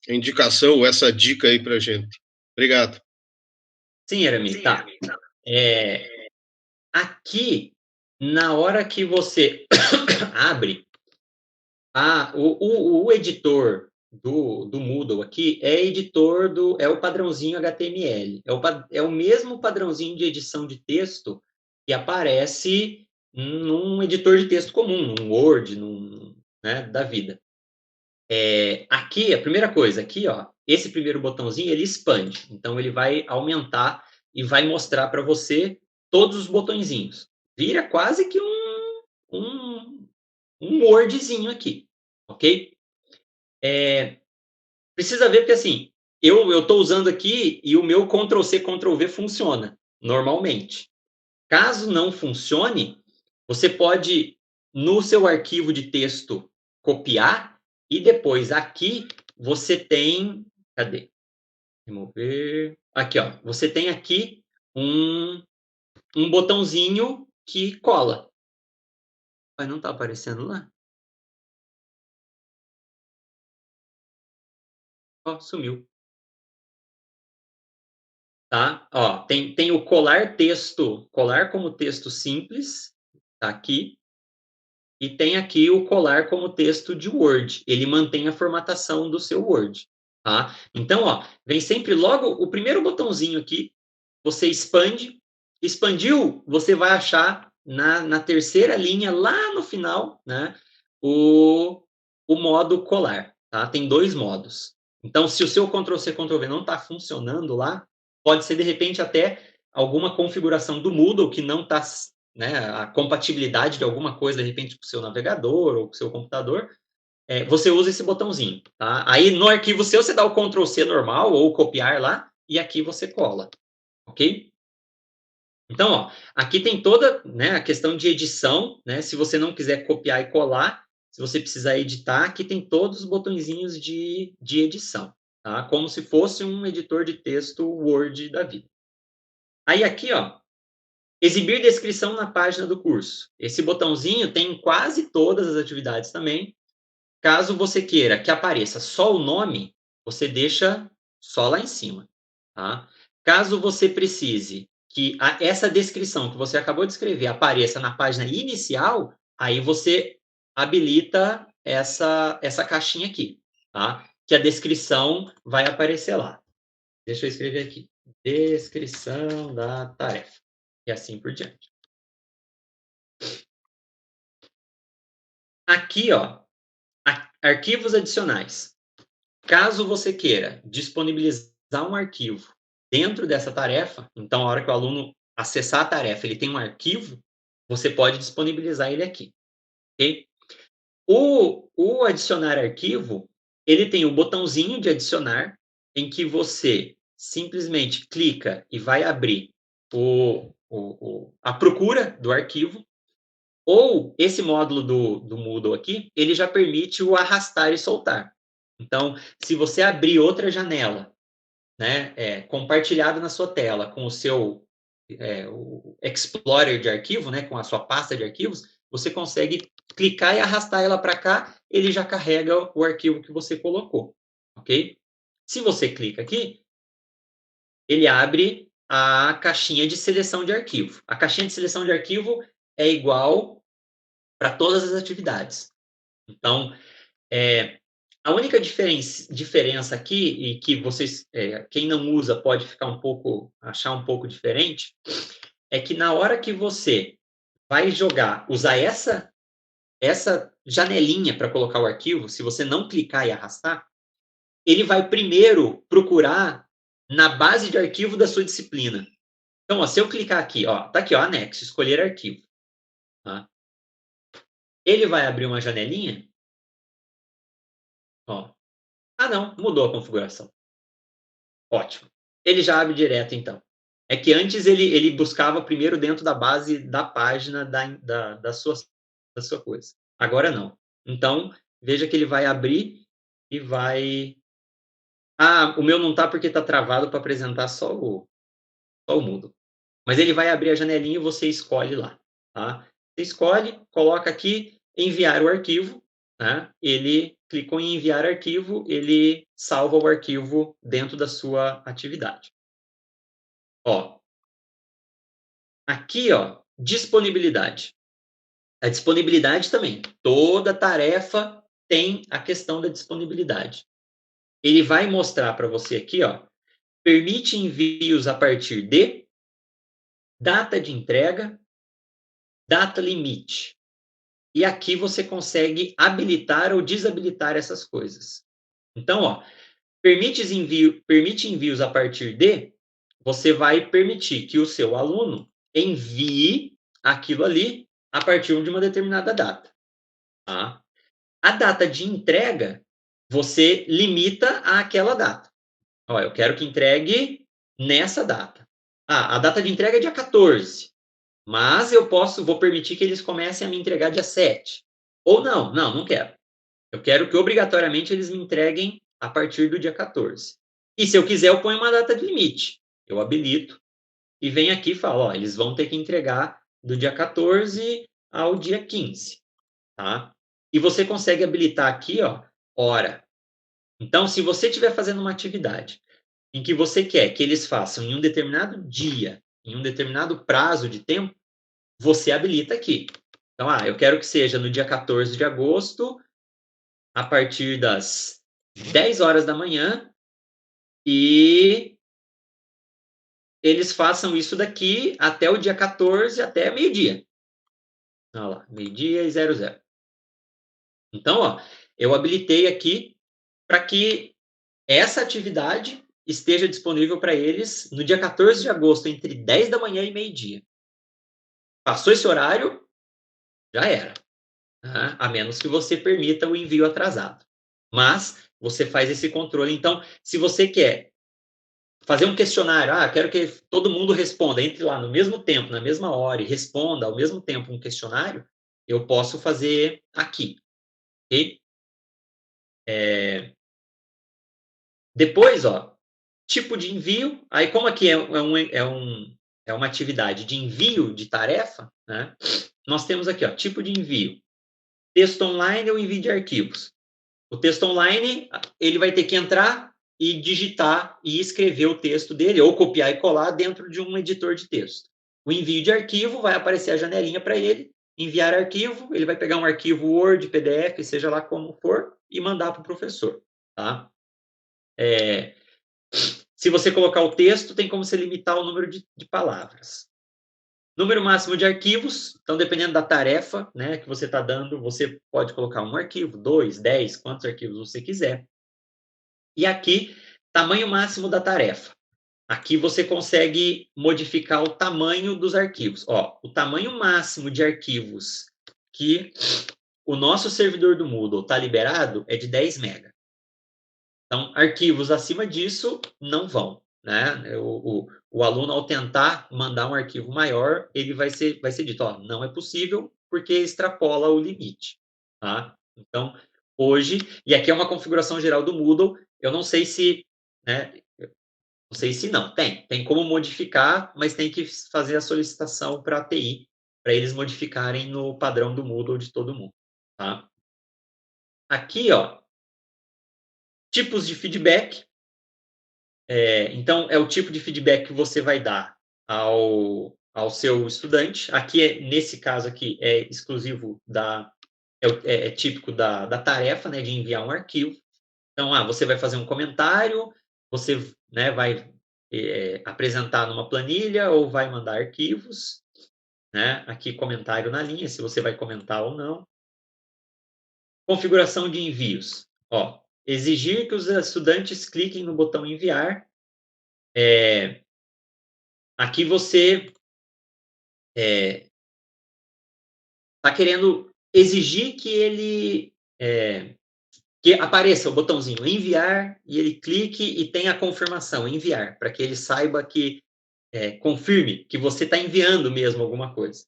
indicação, essa dica aí para gente. Obrigado. Sim, Erami, tá. Aqui, na hora que você abre, o editor do Moodle aqui é editor é o padrãozinho HTML. É o mesmo padrãozinho de edição de texto que aparece num editor de texto comum, num Word, né, da vida. Aqui, a primeira coisa, aqui, ó, esse primeiro botãozinho, ele expande. Então, ele vai aumentar e vai mostrar para você todos os botõezinhos. Vira quase que um Wordzinho aqui, ok? Precisa ver porque, assim, eu estou usando aqui e o meu Ctrl+C, Ctrl+V funciona normalmente. Caso não funcione, você pode, no seu arquivo de texto, copiar e depois aqui você tem... Cadê? Remover... Aqui, ó. Você tem aqui um botãozinho que cola. Mas não está aparecendo lá? Ó, sumiu. Tá? Ó, tem o colar texto, colar como texto simples, tá aqui. E tem aqui o colar como texto de Word. Ele mantém a formatação do seu Word. Tá? Então, ó, vem sempre logo o primeiro botãozinho aqui, você expande. Expandiu, você vai achar na terceira linha, lá no final, né, o modo colar. Tá? Tem 2 modos. Então, se o seu Ctrl+C, Ctrl+V não está funcionando lá, pode ser, de repente, até alguma configuração do Moodle que não está, né, a compatibilidade de alguma coisa, de repente, com o seu navegador ou com o seu computador, você usa esse botãozinho. Tá? Aí, no arquivo seu, você dá o Ctrl+C normal ou copiar lá, e aqui você cola. Ok? Então, ó, aqui tem toda, né, a questão de edição, né? Se você não quiser copiar e colar, se você precisar editar, aqui tem todos os botõezinhos de edição, tá? Como se fosse um editor de texto Word da vida. Aí aqui, ó, exibir descrição na página do curso. Esse botãozinho tem em quase todas as atividades também. Caso você queira que apareça só o nome, você deixa só lá em cima, tá? Caso você precise que essa descrição que você acabou de escrever apareça na página inicial, aí você habilita essa caixinha aqui, tá? Que a descrição vai aparecer lá. Deixa eu escrever aqui. Descrição da tarefa. E assim por diante. Aqui, ó, arquivos adicionais. Caso você queira disponibilizar um arquivo dentro dessa tarefa, então, a hora que o aluno acessar a tarefa, ele tem um arquivo, você pode disponibilizar ele aqui, ok? O adicionar arquivo, ele tem o botãozinho de adicionar, em que você simplesmente clica e vai abrir a procura do arquivo, ou esse módulo do Moodle aqui, ele já permite o arrastar e soltar. Então, se você abrir outra janela, né, compartilhada na sua tela com o seu o Explorer de arquivo, né, com a sua pasta de arquivos, você consegue clicar e arrastar ela para cá, ele já carrega o arquivo que você colocou, ok? Se você clica aqui, ele abre a caixinha de seleção de arquivo. A caixinha de seleção de arquivo é igual para todas as atividades. Então, a única diferença aqui, e que vocês, quem não usa pode achar um pouco diferente, é que na hora que você vai usar essa janelinha para colocar o arquivo, se você não clicar e arrastar, ele vai primeiro procurar na base de arquivo da sua disciplina. Então, ó, se eu clicar aqui, ó, tá aqui, ó, anexo, escolher arquivo. Tá? Ele vai abrir uma janelinha. Ó. Ah, não, mudou a configuração. Ótimo. Ele já abre direto, então. É que antes ele buscava primeiro dentro da base da página da sua coisa. Agora não. Então, veja que ele vai abrir e vai... Ah, o meu não está porque está travado para apresentar só o Moodle. Mas ele vai abrir a janelinha e você escolhe lá. Tá? Você escolhe, coloca aqui, enviar o arquivo. Né? Ele clicou em enviar arquivo, ele salva o arquivo dentro da sua atividade. Ó, aqui, ó, disponibilidade. A disponibilidade também. Toda tarefa tem a questão da disponibilidade. Ele vai mostrar para você aqui, ó, permite envios a partir de data de entrega, data limite. E aqui você consegue habilitar ou desabilitar essas coisas. Então, ó, permite envios a partir de, você vai permitir que o seu aluno envie aquilo ali a partir de uma determinada data. Tá? A data de entrega, você limita àquela data. Ó, eu quero que entregue nessa data. Ah, a data de entrega é dia 14. Mas eu vou permitir que eles comecem a me entregar dia 7. Ou não quero. Eu quero que obrigatoriamente eles me entreguem a partir do dia 14. E se eu quiser, eu ponho uma data de limite. Eu habilito e venho aqui e falo, ó, eles vão ter que entregar do dia 14 ao dia 15. Tá? E você consegue habilitar aqui, ó, hora. Então, se você estiver fazendo uma atividade em que você quer que eles façam em um determinado dia, em um determinado prazo de tempo, você habilita aqui. Então, eu quero que seja no dia 14 de agosto, a partir das 10 horas da manhã, e eles façam isso daqui até o dia 14, até meio-dia. Olha lá, meio-dia e 00. Então, ó, eu habilitei aqui para que essa atividade esteja disponível para eles no dia 14 de agosto, entre 10 da manhã e meio-dia. Passou esse horário, já era. A menos que você permita o envio atrasado. Mas você faz esse controle. Então, se você quer fazer um questionário, quero que todo mundo responda, entre lá no mesmo tempo, na mesma hora, e responda ao mesmo tempo um questionário, eu posso fazer aqui. Ok? Depois, ó, tipo de envio. Aí, como aqui é uma atividade de envio de tarefa, né? Nós temos aqui, ó, tipo de envio. Texto online ou envio de arquivos. O texto online, ele vai ter que entrar e digitar e escrever o texto dele, ou copiar e colar dentro de um editor de texto. O envio de arquivo, vai aparecer a janelinha para ele, enviar arquivo, ele vai pegar um arquivo Word, PDF, seja lá como for, e mandar para o professor. Tá? Se você colocar o texto, tem como você limitar o número de palavras. Número máximo de arquivos, então dependendo da tarefa, né, que você está dando, você pode colocar um arquivo, 2, 10, quantos arquivos você quiser. E aqui, tamanho máximo da tarefa. Aqui você consegue modificar o tamanho dos arquivos. Ó, o tamanho máximo de arquivos que o nosso servidor do Moodle está liberado é de 10 MB. Então, arquivos acima disso não vão. Né? O aluno, ao tentar mandar um arquivo maior, ele vai ser dito, ó, não é possível porque extrapola o limite. Tá? Então, hoje, e aqui é uma configuração geral do Moodle, eu não sei se, né, não sei se não, tem como modificar, mas tem que fazer a solicitação para a TI, para eles modificarem no padrão do Moodle de todo mundo. Tá? Aqui, ó, tipos de feedback. Então, é o tipo de feedback que você vai dar ao seu estudante. Aqui, nesse caso aqui, é exclusivo é típico da tarefa, né, de enviar um arquivo. Então, você vai fazer um comentário, você, né, vai apresentar numa planilha ou vai mandar arquivos. Né? Aqui, comentário na linha, se você vai comentar ou não. Configuração de envios. Ó, exigir que os estudantes cliquem no botão enviar. Aqui você está querendo exigir que ele que apareça o botãozinho enviar e ele clique e tenha a confirmação enviar, para que ele saiba que confirme que você está enviando mesmo alguma coisa.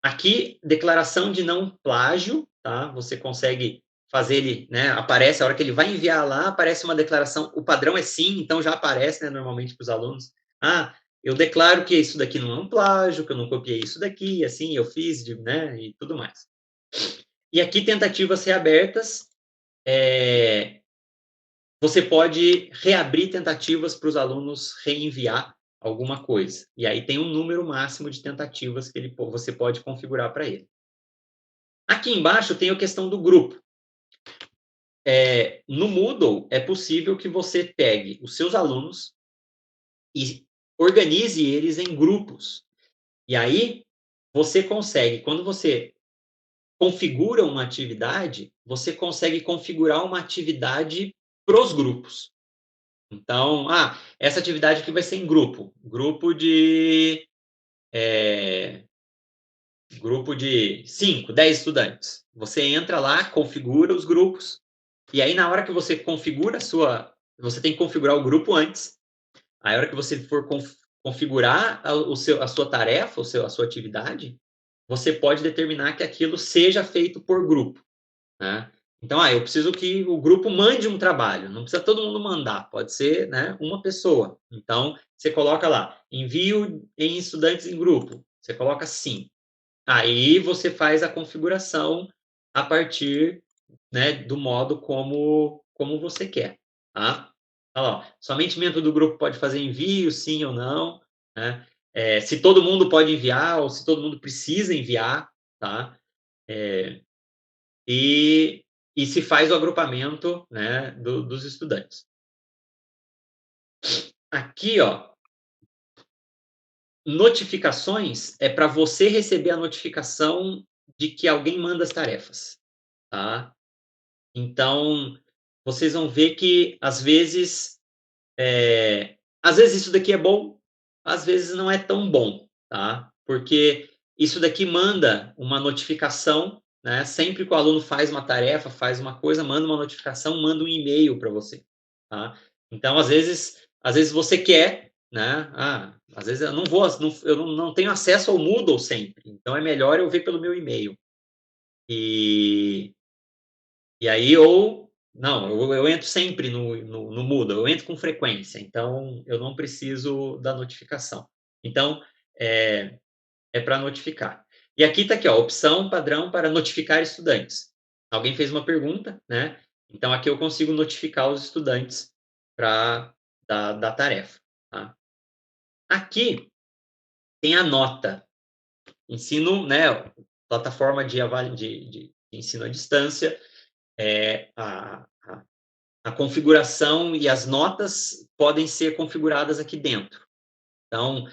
Aqui, declaração de não plágio, tá? Você consegue fazer ele, né? Aparece, a hora que ele vai enviar lá, aparece uma declaração, o padrão é sim, então já aparece, né, normalmente para os alunos. Eu declaro que isso daqui não é um plágio, que eu não copiei isso daqui, assim, eu fiz, né, e tudo mais. E aqui, tentativas reabertas, você pode reabrir tentativas para os alunos reenviar alguma coisa. E aí tem um número máximo de tentativas que você pode configurar para ele. Aqui embaixo tem a questão do grupo. No Moodle, é possível que você pegue os seus alunos e organize eles em grupos. E aí, você consegue, quando você configura uma atividade, você consegue configurar uma atividade para os grupos. Então, essa atividade aqui vai ser em grupo. Grupo de 5, 10 estudantes. Você entra lá, configura os grupos, e aí na hora que você configura você tem que configurar o grupo antes. Aí, a hora que você for configurar a sua tarefa, a sua atividade, você pode determinar que aquilo seja feito por grupo, né? Então, eu preciso que o grupo mande um trabalho. Não precisa todo mundo mandar, pode ser, né, uma pessoa. Então, você coloca lá, envio em estudantes em grupo. Você coloca sim. Aí você faz a configuração a partir, né, do modo como você quer, tá? Olha lá, somente membro do grupo pode fazer envio, sim ou não, né? Se todo mundo pode enviar ou se todo mundo precisa enviar, tá? E se faz o agrupamento, né, dos estudantes. Aqui, ó, notificações é para você receber a notificação de que alguém manda as tarefas, tá? Então, vocês vão ver que, às vezes isso daqui é bom, às vezes não é tão bom, tá? Porque isso daqui manda uma notificação, né? Sempre que o aluno faz uma tarefa, faz uma coisa, manda uma notificação, manda um e-mail para você, tá? Então, às vezes você quer, né? Às vezes eu não tenho acesso ao Moodle sempre, então é melhor eu ver pelo meu e-mail. E aí, eu entro sempre no Moodle, eu entro com frequência, então eu não preciso da notificação. Então, é para notificar. E aqui está aqui, ó, opção padrão para notificar estudantes. Alguém fez uma pergunta, né? Então, aqui eu consigo notificar os estudantes da tarefa. Tá? Aqui tem a nota. Ensino, né? Plataforma de ensino à distância. A configuração e as notas podem ser configuradas aqui dentro. Então,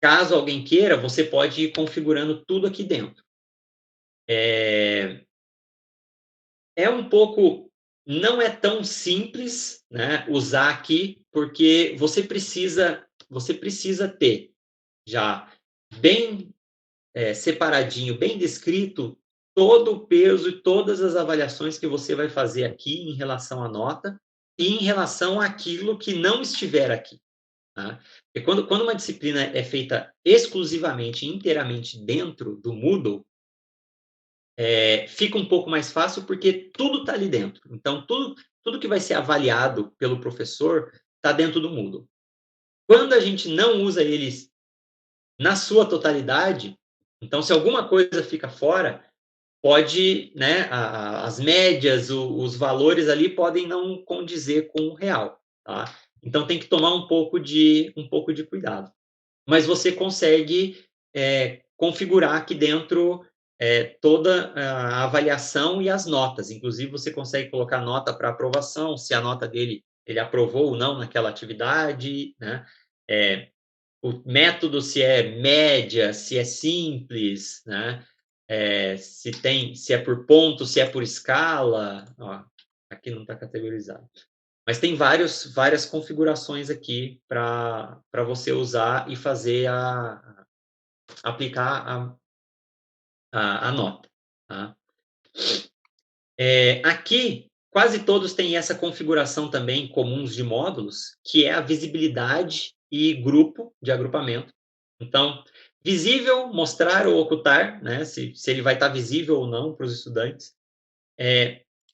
caso alguém queira, você pode ir configurando tudo aqui dentro. Não é tão simples, né, usar aqui, porque você precisa ter já bem separadinho, bem descrito, todo o peso e todas as avaliações que você vai fazer aqui em relação à nota e em relação àquilo que não estiver aqui. Tá? Porque quando uma disciplina é feita exclusivamente, inteiramente dentro do Moodle, fica um pouco mais fácil porque tudo está ali dentro. Então, tudo que vai ser avaliado pelo professor está dentro do Moodle. Quando a gente não usa eles na sua totalidade, então, se alguma coisa fica fora, pode, né, as médias, os valores ali podem não condizer com o real, tá? Então, tem que tomar um pouco de cuidado. Mas você consegue configurar aqui dentro toda a avaliação e as notas. Inclusive, você consegue colocar nota para aprovação, se a nota dele, ele aprovou ou não naquela atividade, né? O método, se é média, se é simples, né? Se é por ponto, se é por escala. Ó, aqui não está categorizado. Mas tem várias configurações aqui para você usar e fazer aplicar a nota. Tá? Aqui, quase todos têm essa configuração também comuns de módulos, que é a visibilidade e grupo de agrupamento. Então, visível, mostrar ou ocultar, né, se ele vai estar visível ou não para os estudantes.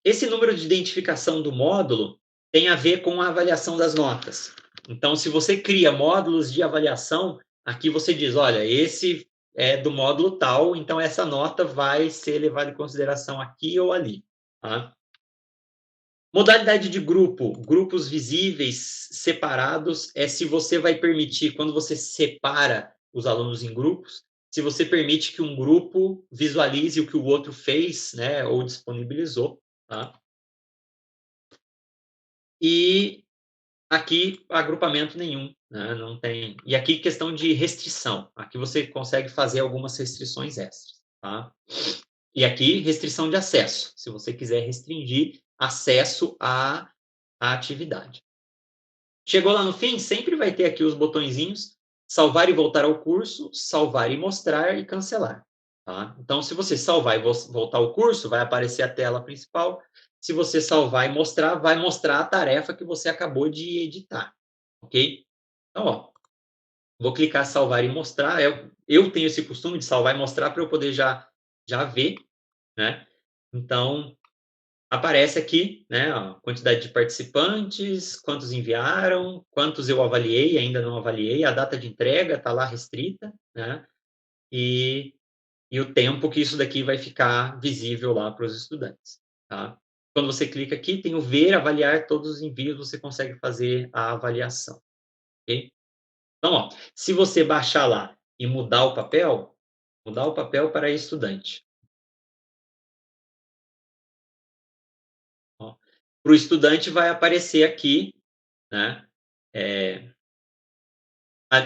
Esse número de identificação do módulo tem a ver com a avaliação das notas. Então, se você cria módulos de avaliação, aqui você diz, olha, esse é do módulo tal, então essa nota vai ser levada em consideração aqui ou ali. Tá? Modalidade de grupo, grupos visíveis, separados, é se você vai permitir, quando você separa os alunos em grupos, se você permite que um grupo visualize o que o outro fez, né, ou disponibilizou. Tá? E aqui, agrupamento nenhum, né, não tem... E aqui, questão de restrição. Aqui você consegue fazer algumas restrições extras. Tá? E aqui, restrição de acesso, se você quiser restringir acesso à atividade. Chegou lá no fim, sempre vai ter aqui os botõezinhos, salvar e voltar ao curso, salvar e mostrar e cancelar. Tá? Então, se você salvar e voltar ao curso, vai aparecer a tela principal. Se você salvar e mostrar, vai mostrar a tarefa que você acabou de editar. Ok? Então, ó, vou clicar salvar e mostrar. Eu tenho esse costume de salvar e mostrar para eu poder já ver, né? Então, aparece aqui, né, a quantidade de participantes, quantos enviaram, quantos eu avaliei, ainda não avaliei, a data de entrega está lá restrita, né, e o tempo que isso daqui vai ficar visível lá para os estudantes, tá? Quando você clica aqui, tem o ver, avaliar todos os envios, você consegue fazer a avaliação, ok? Então, ó, se você baixar lá e mudar o papel para estudante. Para o estudante vai aparecer aqui, né,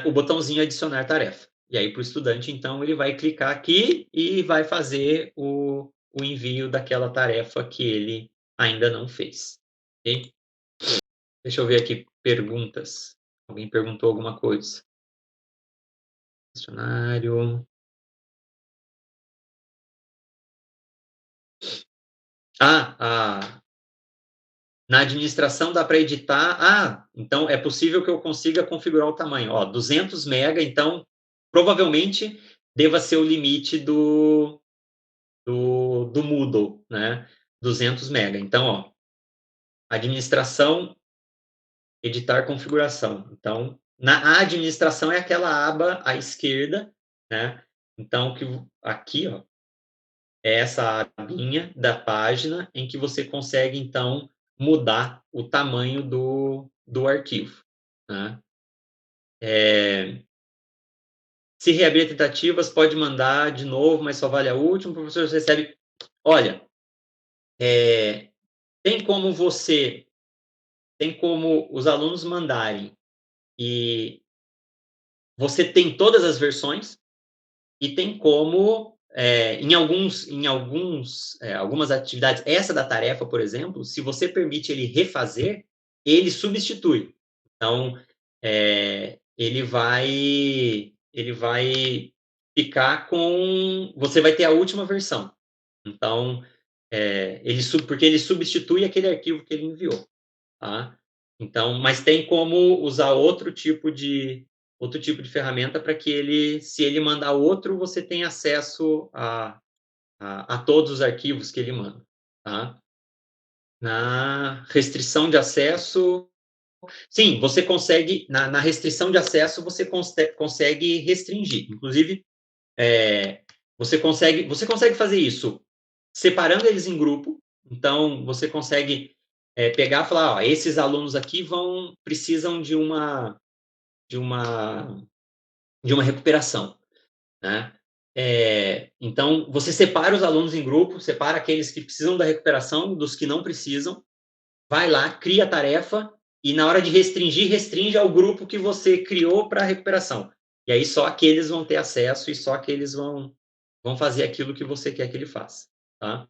o botãozinho adicionar tarefa. E aí, para o estudante, então, ele vai clicar aqui e vai fazer o envio daquela tarefa que ele ainda não fez. Ok? Deixa eu ver aqui perguntas. Alguém perguntou alguma coisa? Questionário. Na administração dá para editar. Então é possível que eu consiga configurar o tamanho. Ó, 200 MB, então provavelmente deva ser o limite do Moodle, né? 200 MB. Então, ó, administração, editar configuração. Então, na administração é aquela aba à esquerda, né? Então, aqui, ó, é essa abinha da página em que você consegue, então, mudar o tamanho do arquivo. Né? Se reabrir tentativas, pode mandar de novo, mas só vale a última. O professor recebe... Olha, tem como os alunos mandarem e você tem todas as versões e tem como, em algumas atividades, essa da tarefa, por exemplo, se você permite ele refazer, ele substitui. Então, ele vai ficar com... Você vai ter a última versão. Então, porque ele substitui aquele arquivo que ele enviou. Tá? Então, mas tem como usar outro tipo de ferramenta para que se ele mandar outro, você tenha acesso a todos os arquivos que ele manda. Tá? Na restrição de acesso, sim, você consegue, na restrição de acesso, você consegue restringir. Inclusive, você consegue fazer isso separando eles em grupo. Então, você consegue pegar e falar, ó, esses alunos aqui precisam de uma recuperação, né? Então, você separa os alunos em grupo, separa aqueles que precisam da recuperação dos que não precisam, vai lá, cria a tarefa e na hora de restringe ao grupo que você criou para a recuperação. E aí só aqueles vão ter acesso e só aqueles vão fazer aquilo que você quer que ele faça, tá?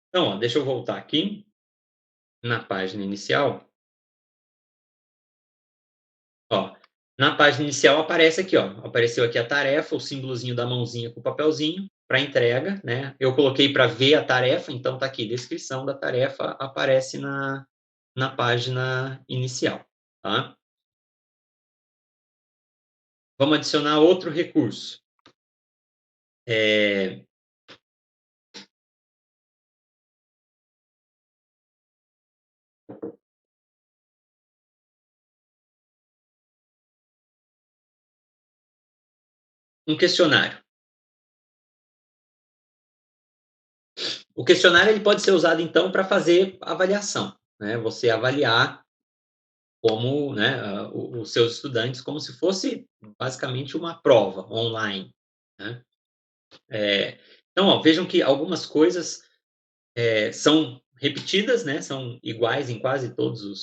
Então, ó, deixa eu voltar aqui na página inicial. Ó, na página inicial aparece aqui, ó, apareceu aqui a tarefa, o símbolozinho da mãozinha com o papelzinho, para entrega, né? Eu coloquei para ver a tarefa, então está aqui, descrição da tarefa aparece na página inicial, tá? Vamos adicionar outro recurso. Um questionário. O questionário ele pode ser usado, então, para fazer avaliação, né? Você avaliar como, né, os seus estudantes, como se fosse basicamente uma prova online, né? Então, ó, vejam que algumas coisas são repetidas, né? São iguais em quase todos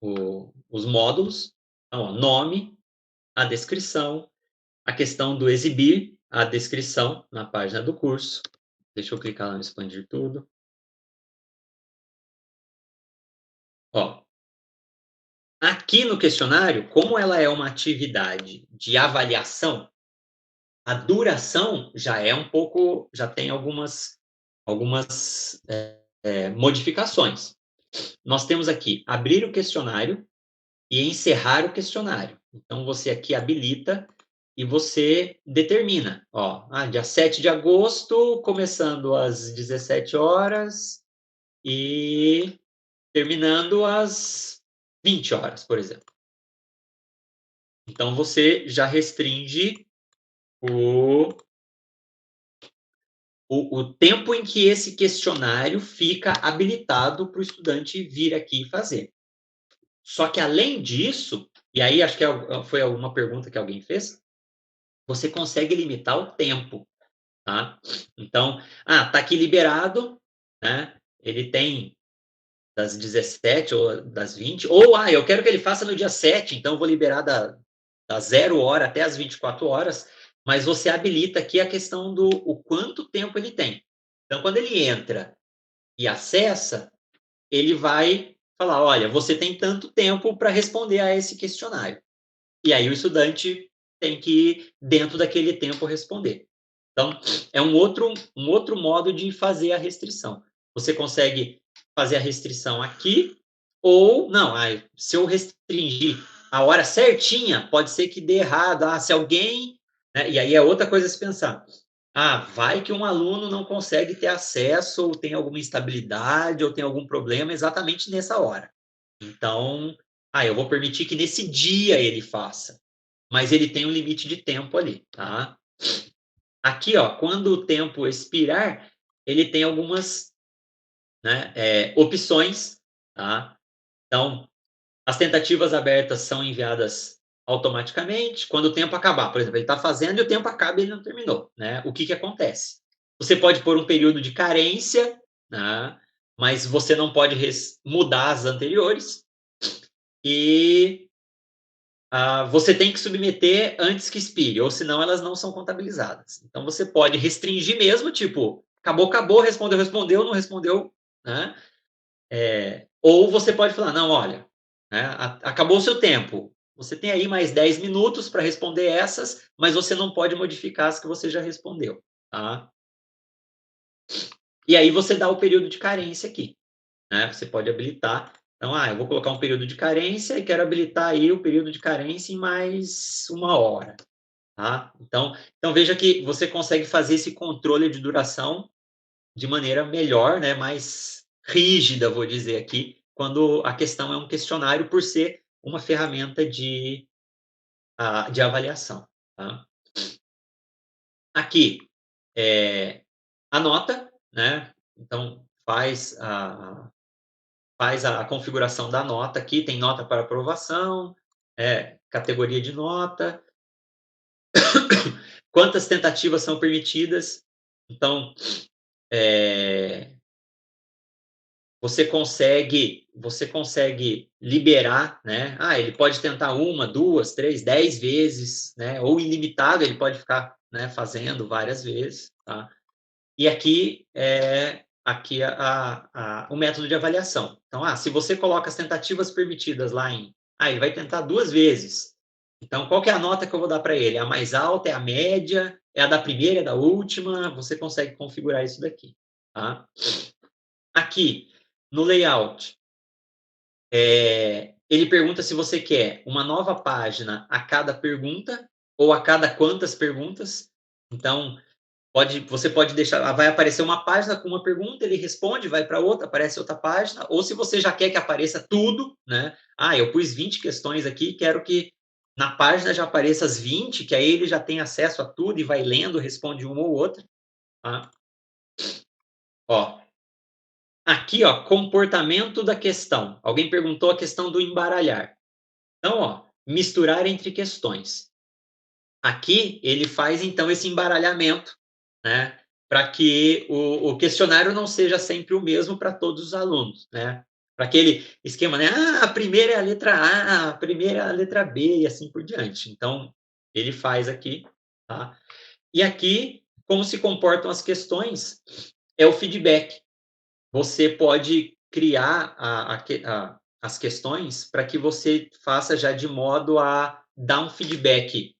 os módulos. Então, ó, nome, a descrição, a questão do exibir a descrição na página do curso. Deixa eu clicar lá no expandir tudo. Ó, aqui no questionário, como ela é uma atividade de avaliação, a duração já é um pouco, já tem algumas modificações. Nós temos aqui abrir o questionário e encerrar o questionário. Então, você aqui habilita e você determina, ó, dia 7 de agosto, começando às 17 horas e terminando às 20 horas, por exemplo. Então, você já restringe o tempo em que esse questionário fica habilitado para o estudante vir aqui fazer. Só que, além disso, e aí acho que foi alguma pergunta que alguém fez, você consegue limitar o tempo, tá? Então, tá aqui liberado, né? Ele tem das 17 ou das 20, ou, eu quero que ele faça no dia 7, então eu vou liberar da 0 hora até as 24 horas, mas você habilita aqui a questão do o quanto tempo ele tem. Então, quando ele entra e acessa, ele vai falar, olha, você tem tanto tempo para responder a esse questionário. E aí o estudante tem que, dentro daquele tempo, responder. Então, é um outro modo de fazer a restrição. Você consegue fazer a restrição aqui, ou, não, se eu restringir a hora certinha, pode ser que dê errado. Se alguém... Né, e aí é outra coisa a se pensar. Vai que um aluno não consegue ter acesso, ou tem alguma instabilidade, ou tem algum problema exatamente nessa hora. Então, eu vou permitir que nesse dia ele faça. Mas ele tem um limite de tempo ali, tá? Aqui, ó, quando o tempo expirar, ele tem algumas, né, opções, tá? Então, as tentativas abertas são enviadas automaticamente. Quando o tempo acabar, por exemplo, ele está fazendo e o tempo acaba e ele não terminou, né? O que acontece? Você pode pôr um período de carência, né? Mas você não pode mudar as anteriores. E você tem que submeter antes que expire, ou senão elas não são contabilizadas. Então, você pode restringir mesmo, tipo, acabou, respondeu, não respondeu, né? Ou você pode falar, não, olha, né, acabou o seu tempo, você tem aí mais 10 minutos para responder essas, mas você não pode modificar as que você já respondeu, tá? E aí você dá o período de carência aqui, né? Você pode habilitar. Então, eu vou colocar um período de carência e quero habilitar aí o período de carência em mais 1 hora, tá? Então, veja que você consegue fazer esse controle de duração de maneira melhor, né? Mais rígida, vou dizer aqui, quando a questão é um questionário, por ser uma ferramenta de avaliação, tá? Aqui, a nota, né? Então, faz a configuração da nota aqui, tem nota para aprovação, categoria de nota, quantas tentativas são permitidas. Então, você consegue liberar, né? Ele pode tentar 1, 2, 3, 10 vezes, né? Ou ilimitado, ele pode ficar, né, fazendo várias vezes, tá? E aqui o método de avaliação. Então, se você coloca as tentativas permitidas lá ele vai tentar 2 vezes. Então, qual que é a nota que eu vou dar para ele? É a mais alta, é a média, é a da primeira, é da última? Você consegue configurar isso daqui. Tá? Aqui, no layout, ele pergunta se você quer uma nova página a cada pergunta ou a cada quantas perguntas. Então, você pode deixar, vai aparecer uma página com uma pergunta, ele responde, vai para outra, aparece outra página, ou se você já quer que apareça tudo, né? Eu pus 20 questões aqui, quero que na página já apareça as 20, que aí ele já tem acesso a tudo e vai lendo, responde uma ou outra. Tá? Ó, aqui, ó, comportamento da questão. Alguém perguntou a questão do embaralhar. Então, ó, misturar entre questões. Aqui ele faz então esse embaralhamento, né, para que o questionário não seja sempre o mesmo para todos os alunos, né? Para aquele esquema, né? A primeira é a letra A, a primeira é a letra B e assim por diante. Então, ele faz aqui, tá? E aqui, como se comportam as questões, é o feedback. Você pode criar as questões para que você faça já de modo a dar um feedback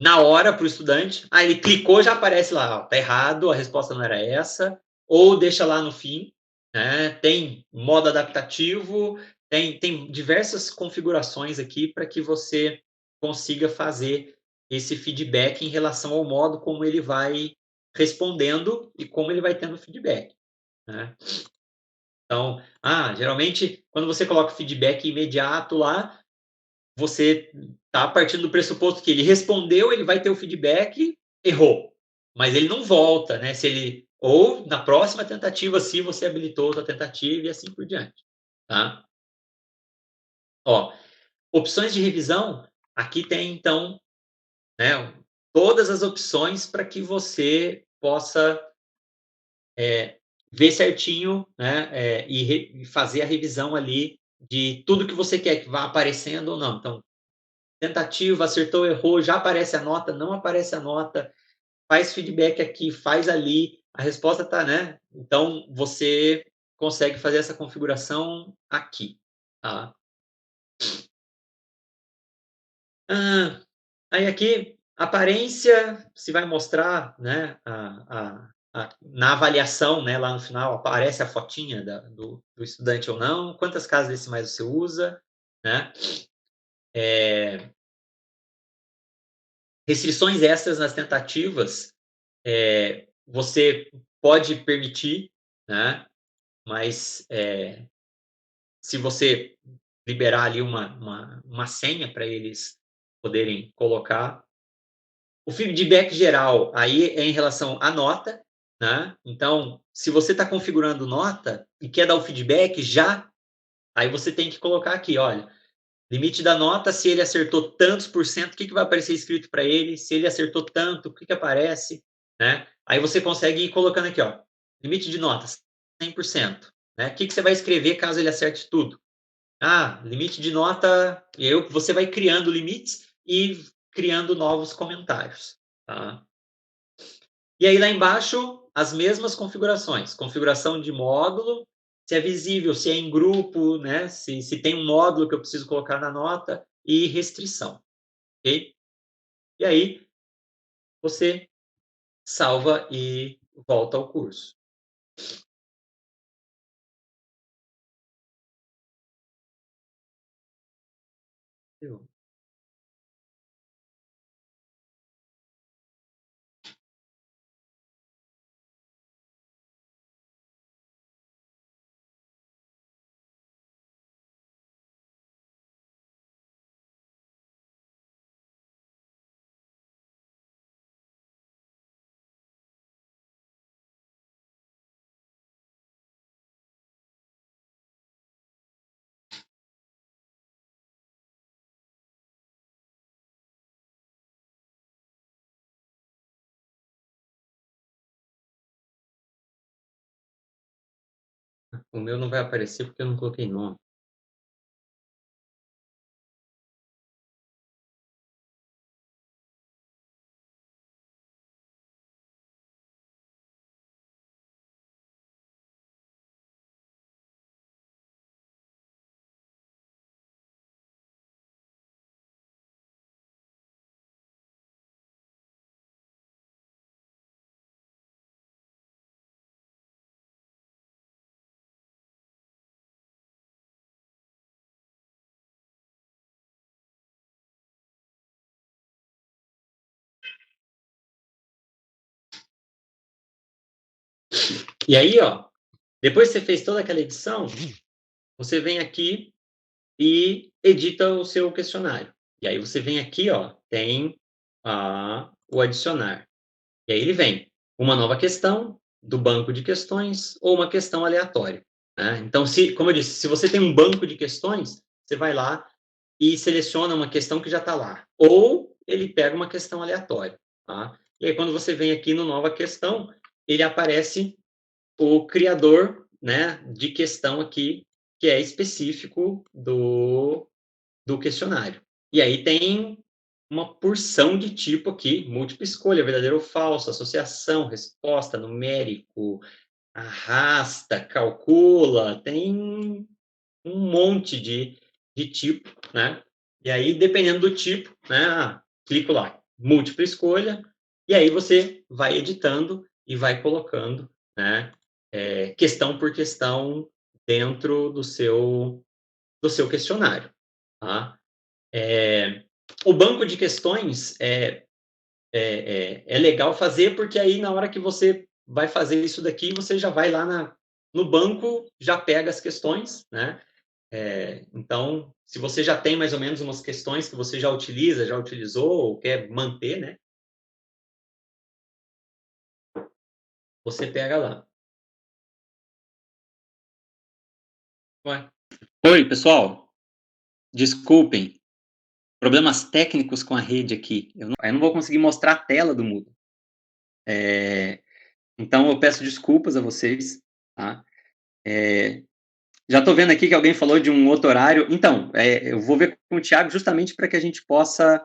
na hora para o estudante. Ele clicou, já aparece lá, tá errado, a resposta não era essa, ou deixa lá no fim, né? Tem modo adaptativo, tem diversas configurações aqui para que você consiga fazer esse feedback em relação ao modo como ele vai respondendo e como ele vai tendo feedback, né? Então, geralmente, quando você coloca feedback imediato lá, você está partindo do pressuposto que ele respondeu, ele vai ter o feedback, errou. Mas ele não volta, né? Ou na próxima tentativa, se você habilitou a sua tentativa e assim por diante. Tá? Ó, opções de revisão, aqui tem, então, né, todas as opções para que você possa ver certinho, né, e fazer a revisão ali de tudo que você quer que vá aparecendo ou não. Então, tentativa, acertou, errou, já aparece a nota, não aparece a nota, faz feedback aqui, faz ali, a resposta está, né? Então, você consegue fazer essa configuração aqui, tá? Aí aqui, aparência, se vai mostrar, né, na avaliação, né, lá no final, aparece a fotinha do estudante ou não, quantas casas decimais você usa, né? Restrições extras nas tentativas, você pode permitir, né? Mas se você liberar ali uma senha para eles poderem colocar. O feedback geral aí é em relação à nota, né? Então, se você está configurando nota e quer dar o feedback já, aí você tem que colocar aqui, olha, limite da nota, se ele acertou tantos por cento, o que vai aparecer escrito para ele? Se ele acertou tanto, o que aparece? Né? Aí você consegue ir colocando aqui, ó, limite de notas, 100%. Né? O que você vai escrever caso ele acerte tudo? Limite de nota, você vai criando limites e criando novos comentários. Tá? E aí lá embaixo, as mesmas configurações. Configuração de módulo, se é visível, se é em grupo, né? Se tem um módulo que eu preciso colocar na nota e restrição. Ok? E aí, você salva e volta ao curso. O meu não vai aparecer porque eu não coloquei nome. E aí, ó, depois que você fez toda aquela edição, você vem aqui e edita o seu questionário. E aí você vem aqui, ó, tem o adicionar. E aí ele vem uma nova questão do banco de questões ou uma questão aleatória, né? Então, como eu disse, se você tem um banco de questões, você vai lá e seleciona uma questão que já está lá. Ou ele pega uma questão aleatória, tá? E aí, quando você vem aqui no nova questão, ele aparece o criador, né, de questão aqui, que é específico do questionário. E aí tem uma porção de tipo aqui, múltipla escolha, verdadeiro ou falso, associação, resposta, numérico, arrasta, calcula, tem um monte de tipo, né? E aí, dependendo do tipo, né, clico lá, múltipla escolha, e aí você vai editando e vai colocando, né, questão por questão dentro do seu questionário, tá? O banco de questões é legal fazer, porque aí na hora que você vai fazer isso daqui, você já vai lá no banco, já pega as questões, né? Então, se você já tem mais ou menos umas questões que você já utiliza, já utilizou, ou quer manter, né? Você pega lá. Ué. Oi, pessoal. Desculpem. Problemas técnicos com a rede aqui. Eu não vou conseguir mostrar a tela do Moodle. Então, eu peço desculpas a vocês, tá? Já estou vendo aqui que alguém falou de um outro horário. Então, eu vou ver com o Thiago justamente para que a gente possa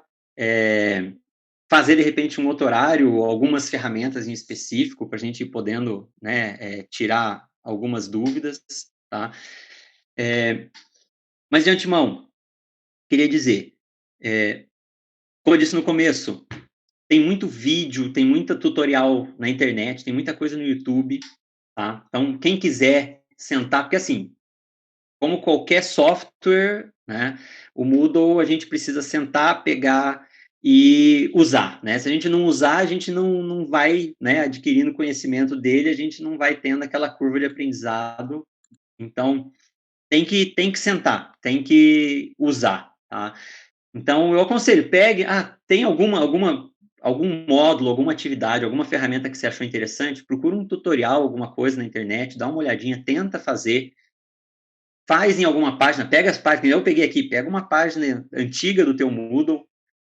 fazer, de repente, um outro horário, algumas ferramentas em específico, para a gente ir podendo, né, tirar algumas dúvidas, tá? Mas, de antemão, queria dizer, como eu disse no começo, tem muito vídeo, tem muita tutorial na internet, tem muita coisa no YouTube, tá? Então, quem quiser sentar, porque assim, como qualquer software, né, o Moodle a gente precisa sentar, pegar e usar, né? Se a gente não usar, a gente não vai, né, adquirindo conhecimento dele, a gente não vai tendo aquela curva de aprendizado. Então, tem que sentar, tem que usar, tá? Então, eu aconselho, pegue, tem algum módulo, alguma atividade, alguma ferramenta que você achou interessante, procura um tutorial, alguma coisa na internet, dá uma olhadinha, tenta fazer, faz em alguma página, pega as páginas, eu peguei aqui, pega uma página antiga do teu Moodle,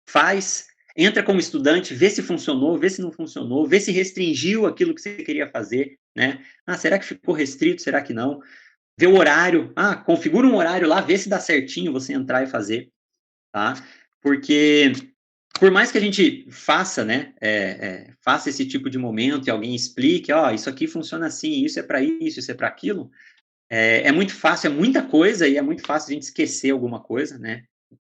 faz, entra como estudante, vê se funcionou, vê se não funcionou, vê se restringiu aquilo que você queria fazer, né? Será que ficou restrito, será que não? Vê o horário, configura um horário lá, vê se dá certinho você entrar e fazer, tá? Porque por mais que a gente faça, né, faça esse tipo de momento e alguém explique, isso aqui funciona assim, isso é para isso é para aquilo, é muito fácil, é muita coisa e é muito fácil a gente esquecer alguma coisa, né?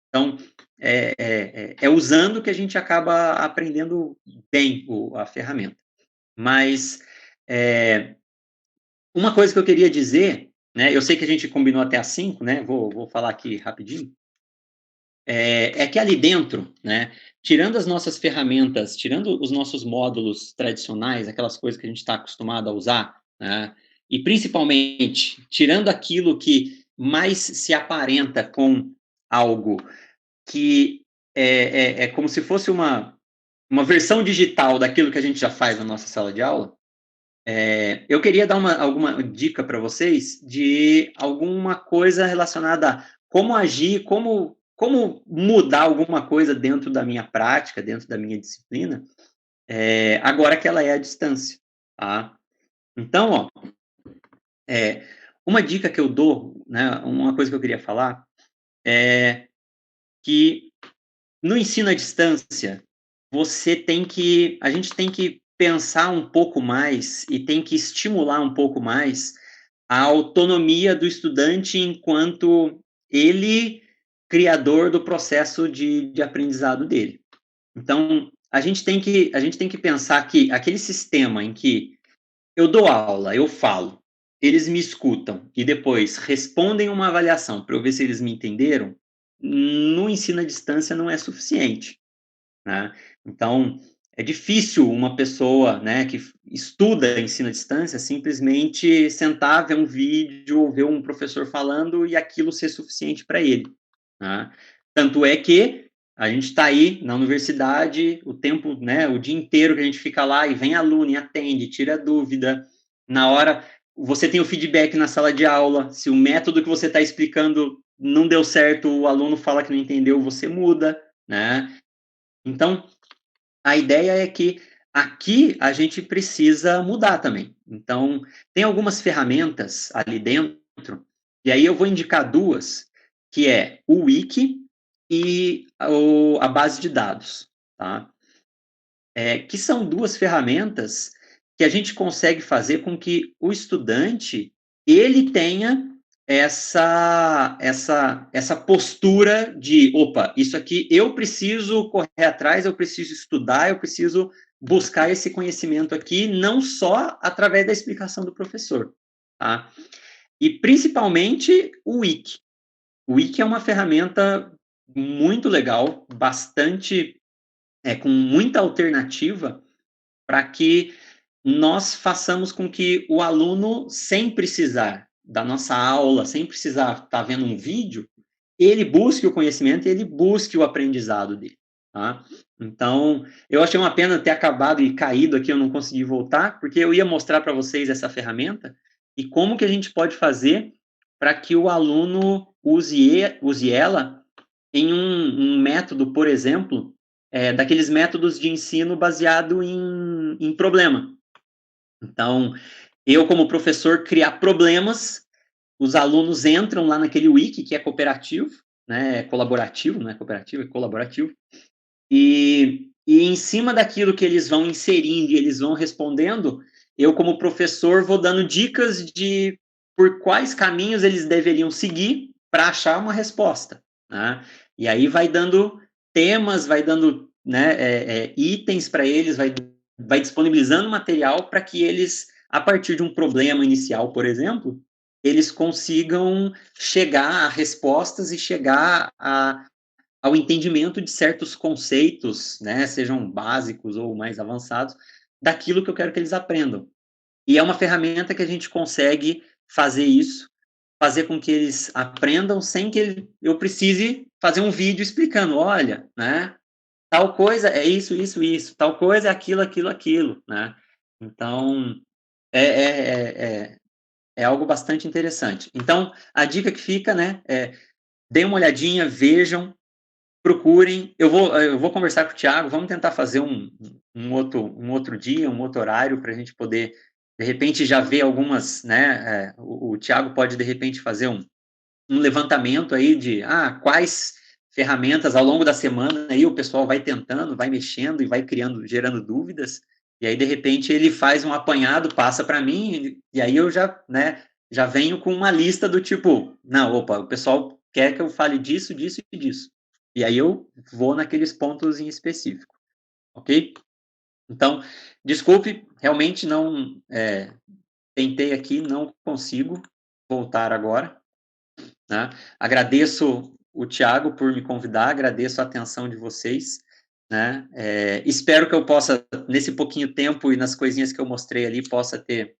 Então, é usando que a gente acaba aprendendo bem a ferramenta. Mas, uma coisa que eu queria dizer, né, eu sei que a gente combinou até às 5, né, vou falar aqui rapidinho, é que ali dentro, né, tirando as nossas ferramentas, tirando os nossos módulos tradicionais, aquelas coisas que a gente está acostumado a usar, né, e principalmente tirando aquilo que mais se aparenta com algo que é como se fosse uma versão digital daquilo que a gente já faz na nossa sala de aula, eu queria dar alguma dica para vocês de alguma coisa relacionada a como agir, como mudar alguma coisa dentro da minha prática, dentro da minha disciplina, agora que ela é à distância, tá? Então, uma dica que eu dou, né, uma coisa que eu queria falar, é que no ensino à distância, a gente tem que pensar um pouco mais e tem que estimular um pouco mais a autonomia do estudante enquanto ele criador do processo de aprendizado dele. Então, a gente tem que pensar que aquele sistema em que eu dou aula, eu falo, eles me escutam e depois respondem uma avaliação para eu ver se eles me entenderam, no ensino à distância não é suficiente, né? Então, É difícil uma pessoa, né, que estuda ensino à distância simplesmente sentar, ver um vídeo ou ver um professor falando e aquilo ser suficiente para ele, né? Tanto é que a gente está aí na universidade o tempo, né, o dia inteiro que a gente fica lá e vem aluno e atende, tira dúvida. Na hora, você tem o feedback na sala de aula. Se o método que você está explicando não deu certo, o aluno fala que não entendeu, você muda, né? Então, a ideia é que aqui a gente precisa mudar também. Então, tem algumas ferramentas ali dentro, e aí eu vou indicar duas, que é o Wiki e a base de dados, tá? Que são duas ferramentas que a gente consegue fazer com que o estudante, ele tenha essa postura de, opa, isso aqui eu preciso correr atrás, eu preciso estudar, eu preciso buscar esse conhecimento aqui, não só através da explicação do professor, tá? E principalmente o Wiki. O Wiki é uma ferramenta muito legal, bastante, com muita alternativa, para que nós façamos com que o aluno, sem precisar da nossa aula, sem precisar estar vendo um vídeo, ele busque o conhecimento e ele busque o aprendizado dele, tá? Então, eu achei uma pena ter acabado e caído aqui, eu não consegui voltar, porque eu ia mostrar para vocês essa ferramenta e como que a gente pode fazer para que o aluno use ela em um método, por exemplo, daqueles métodos de ensino baseado em problema. Então, eu, como professor, criar problemas, os alunos entram lá naquele wiki, que é cooperativo, né, é colaborativo, não é cooperativo, é colaborativo, e em cima daquilo que eles vão inserindo e eles vão respondendo, eu, como professor, vou dando dicas de por quais caminhos eles deveriam seguir para achar uma resposta, né? E aí vai dando temas, vai dando, né, itens para eles, vai disponibilizando material para que eles, a partir de um problema inicial, por exemplo, eles consigam chegar a respostas e chegar ao entendimento de certos conceitos, né, sejam básicos ou mais avançados, daquilo que eu quero que eles aprendam. E é uma ferramenta que a gente consegue fazer isso, fazer com que eles aprendam sem que eu precise fazer um vídeo explicando, olha, né, tal coisa é isso, isso, isso, tal coisa é aquilo, aquilo, aquilo, né? Então, é, é, é, é algo bastante interessante. Então, a dica que fica, né, deem uma olhadinha, vejam, procurem. Eu vou conversar com o Thiago, vamos tentar fazer um outro dia, um outro horário, para a gente poder, de repente, já ver algumas, né, o Thiago pode, de repente, fazer um levantamento aí de quais ferramentas ao longo da semana aí o pessoal vai tentando, vai mexendo e vai criando, gerando dúvidas, e aí de repente ele faz um apanhado, passa para mim, e aí eu já, né, já venho com uma lista do tipo, não, opa, o pessoal quer que eu fale disso, disso e disso. E aí eu vou naqueles pontos em específico, ok? Então, desculpe, realmente não tentei aqui, não consigo voltar agora, né? Agradeço o Thiago por me convidar, agradeço a atenção de vocês, né? Espero que eu possa, nesse pouquinho tempo e nas coisinhas que eu mostrei ali, possa ter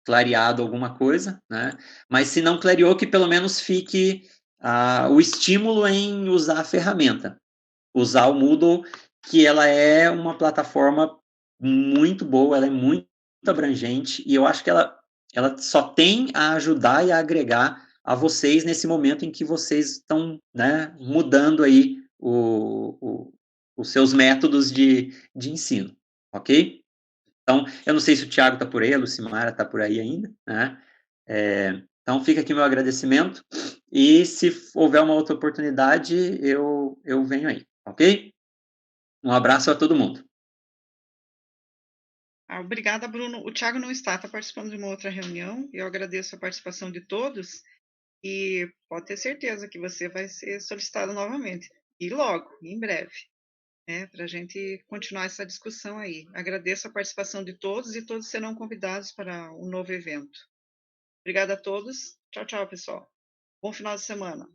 clareado alguma coisa, né? Mas se não clareou, que pelo menos fique o estímulo em usar a ferramenta, usar o Moodle, que ela é uma plataforma muito boa, ela é muito abrangente, e eu acho que ela só tem a ajudar e a agregar a vocês nesse momento em que vocês estão, né, mudando aí os seus métodos de ensino, ok? Então, eu não sei se o Thiago está por aí, a Lucimara está por aí ainda, né? Então, fica aqui meu agradecimento, e se houver uma outra oportunidade, eu venho aí, ok? Um abraço a todo mundo. Obrigada, Bruno. O Thiago não está participando de uma outra reunião. Eu agradeço a participação de todos e pode ter certeza que você vai ser solicitado novamente. E logo, em breve, né, para a gente continuar essa discussão aí. Agradeço a participação de todos e todos serão convidados para um novo evento. Obrigada a todos. Tchau, tchau, pessoal. Bom final de semana.